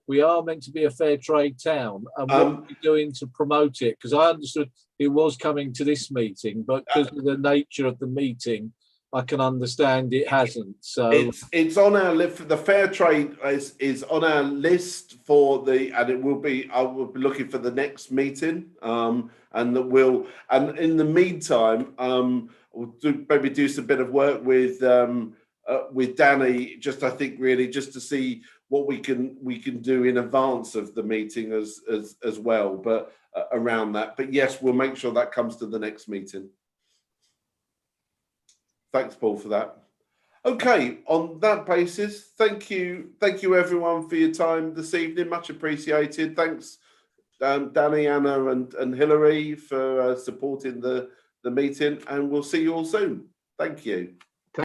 We are meant to be a fair trade town, and what are we doing to promote it? Because I understood it was coming to this meeting, but because of the nature of the meeting, I can understand it hasn't. So it's on our list. The fair trade is on our list and it will be. I will be looking for the next meeting, and in the meantime, we'll maybe do some bit of work with with Danny, just I think really just to see what we can do in advance of the meeting as well, but around that. But yes, we'll make sure that comes to the next meeting. Thanks, Paul, for that. Okay, on that basis, thank you everyone for your time this evening. Much appreciated. Thanks, Danny, Anna, and Hilary for supporting the meeting, and we'll see you all soon. Thank you.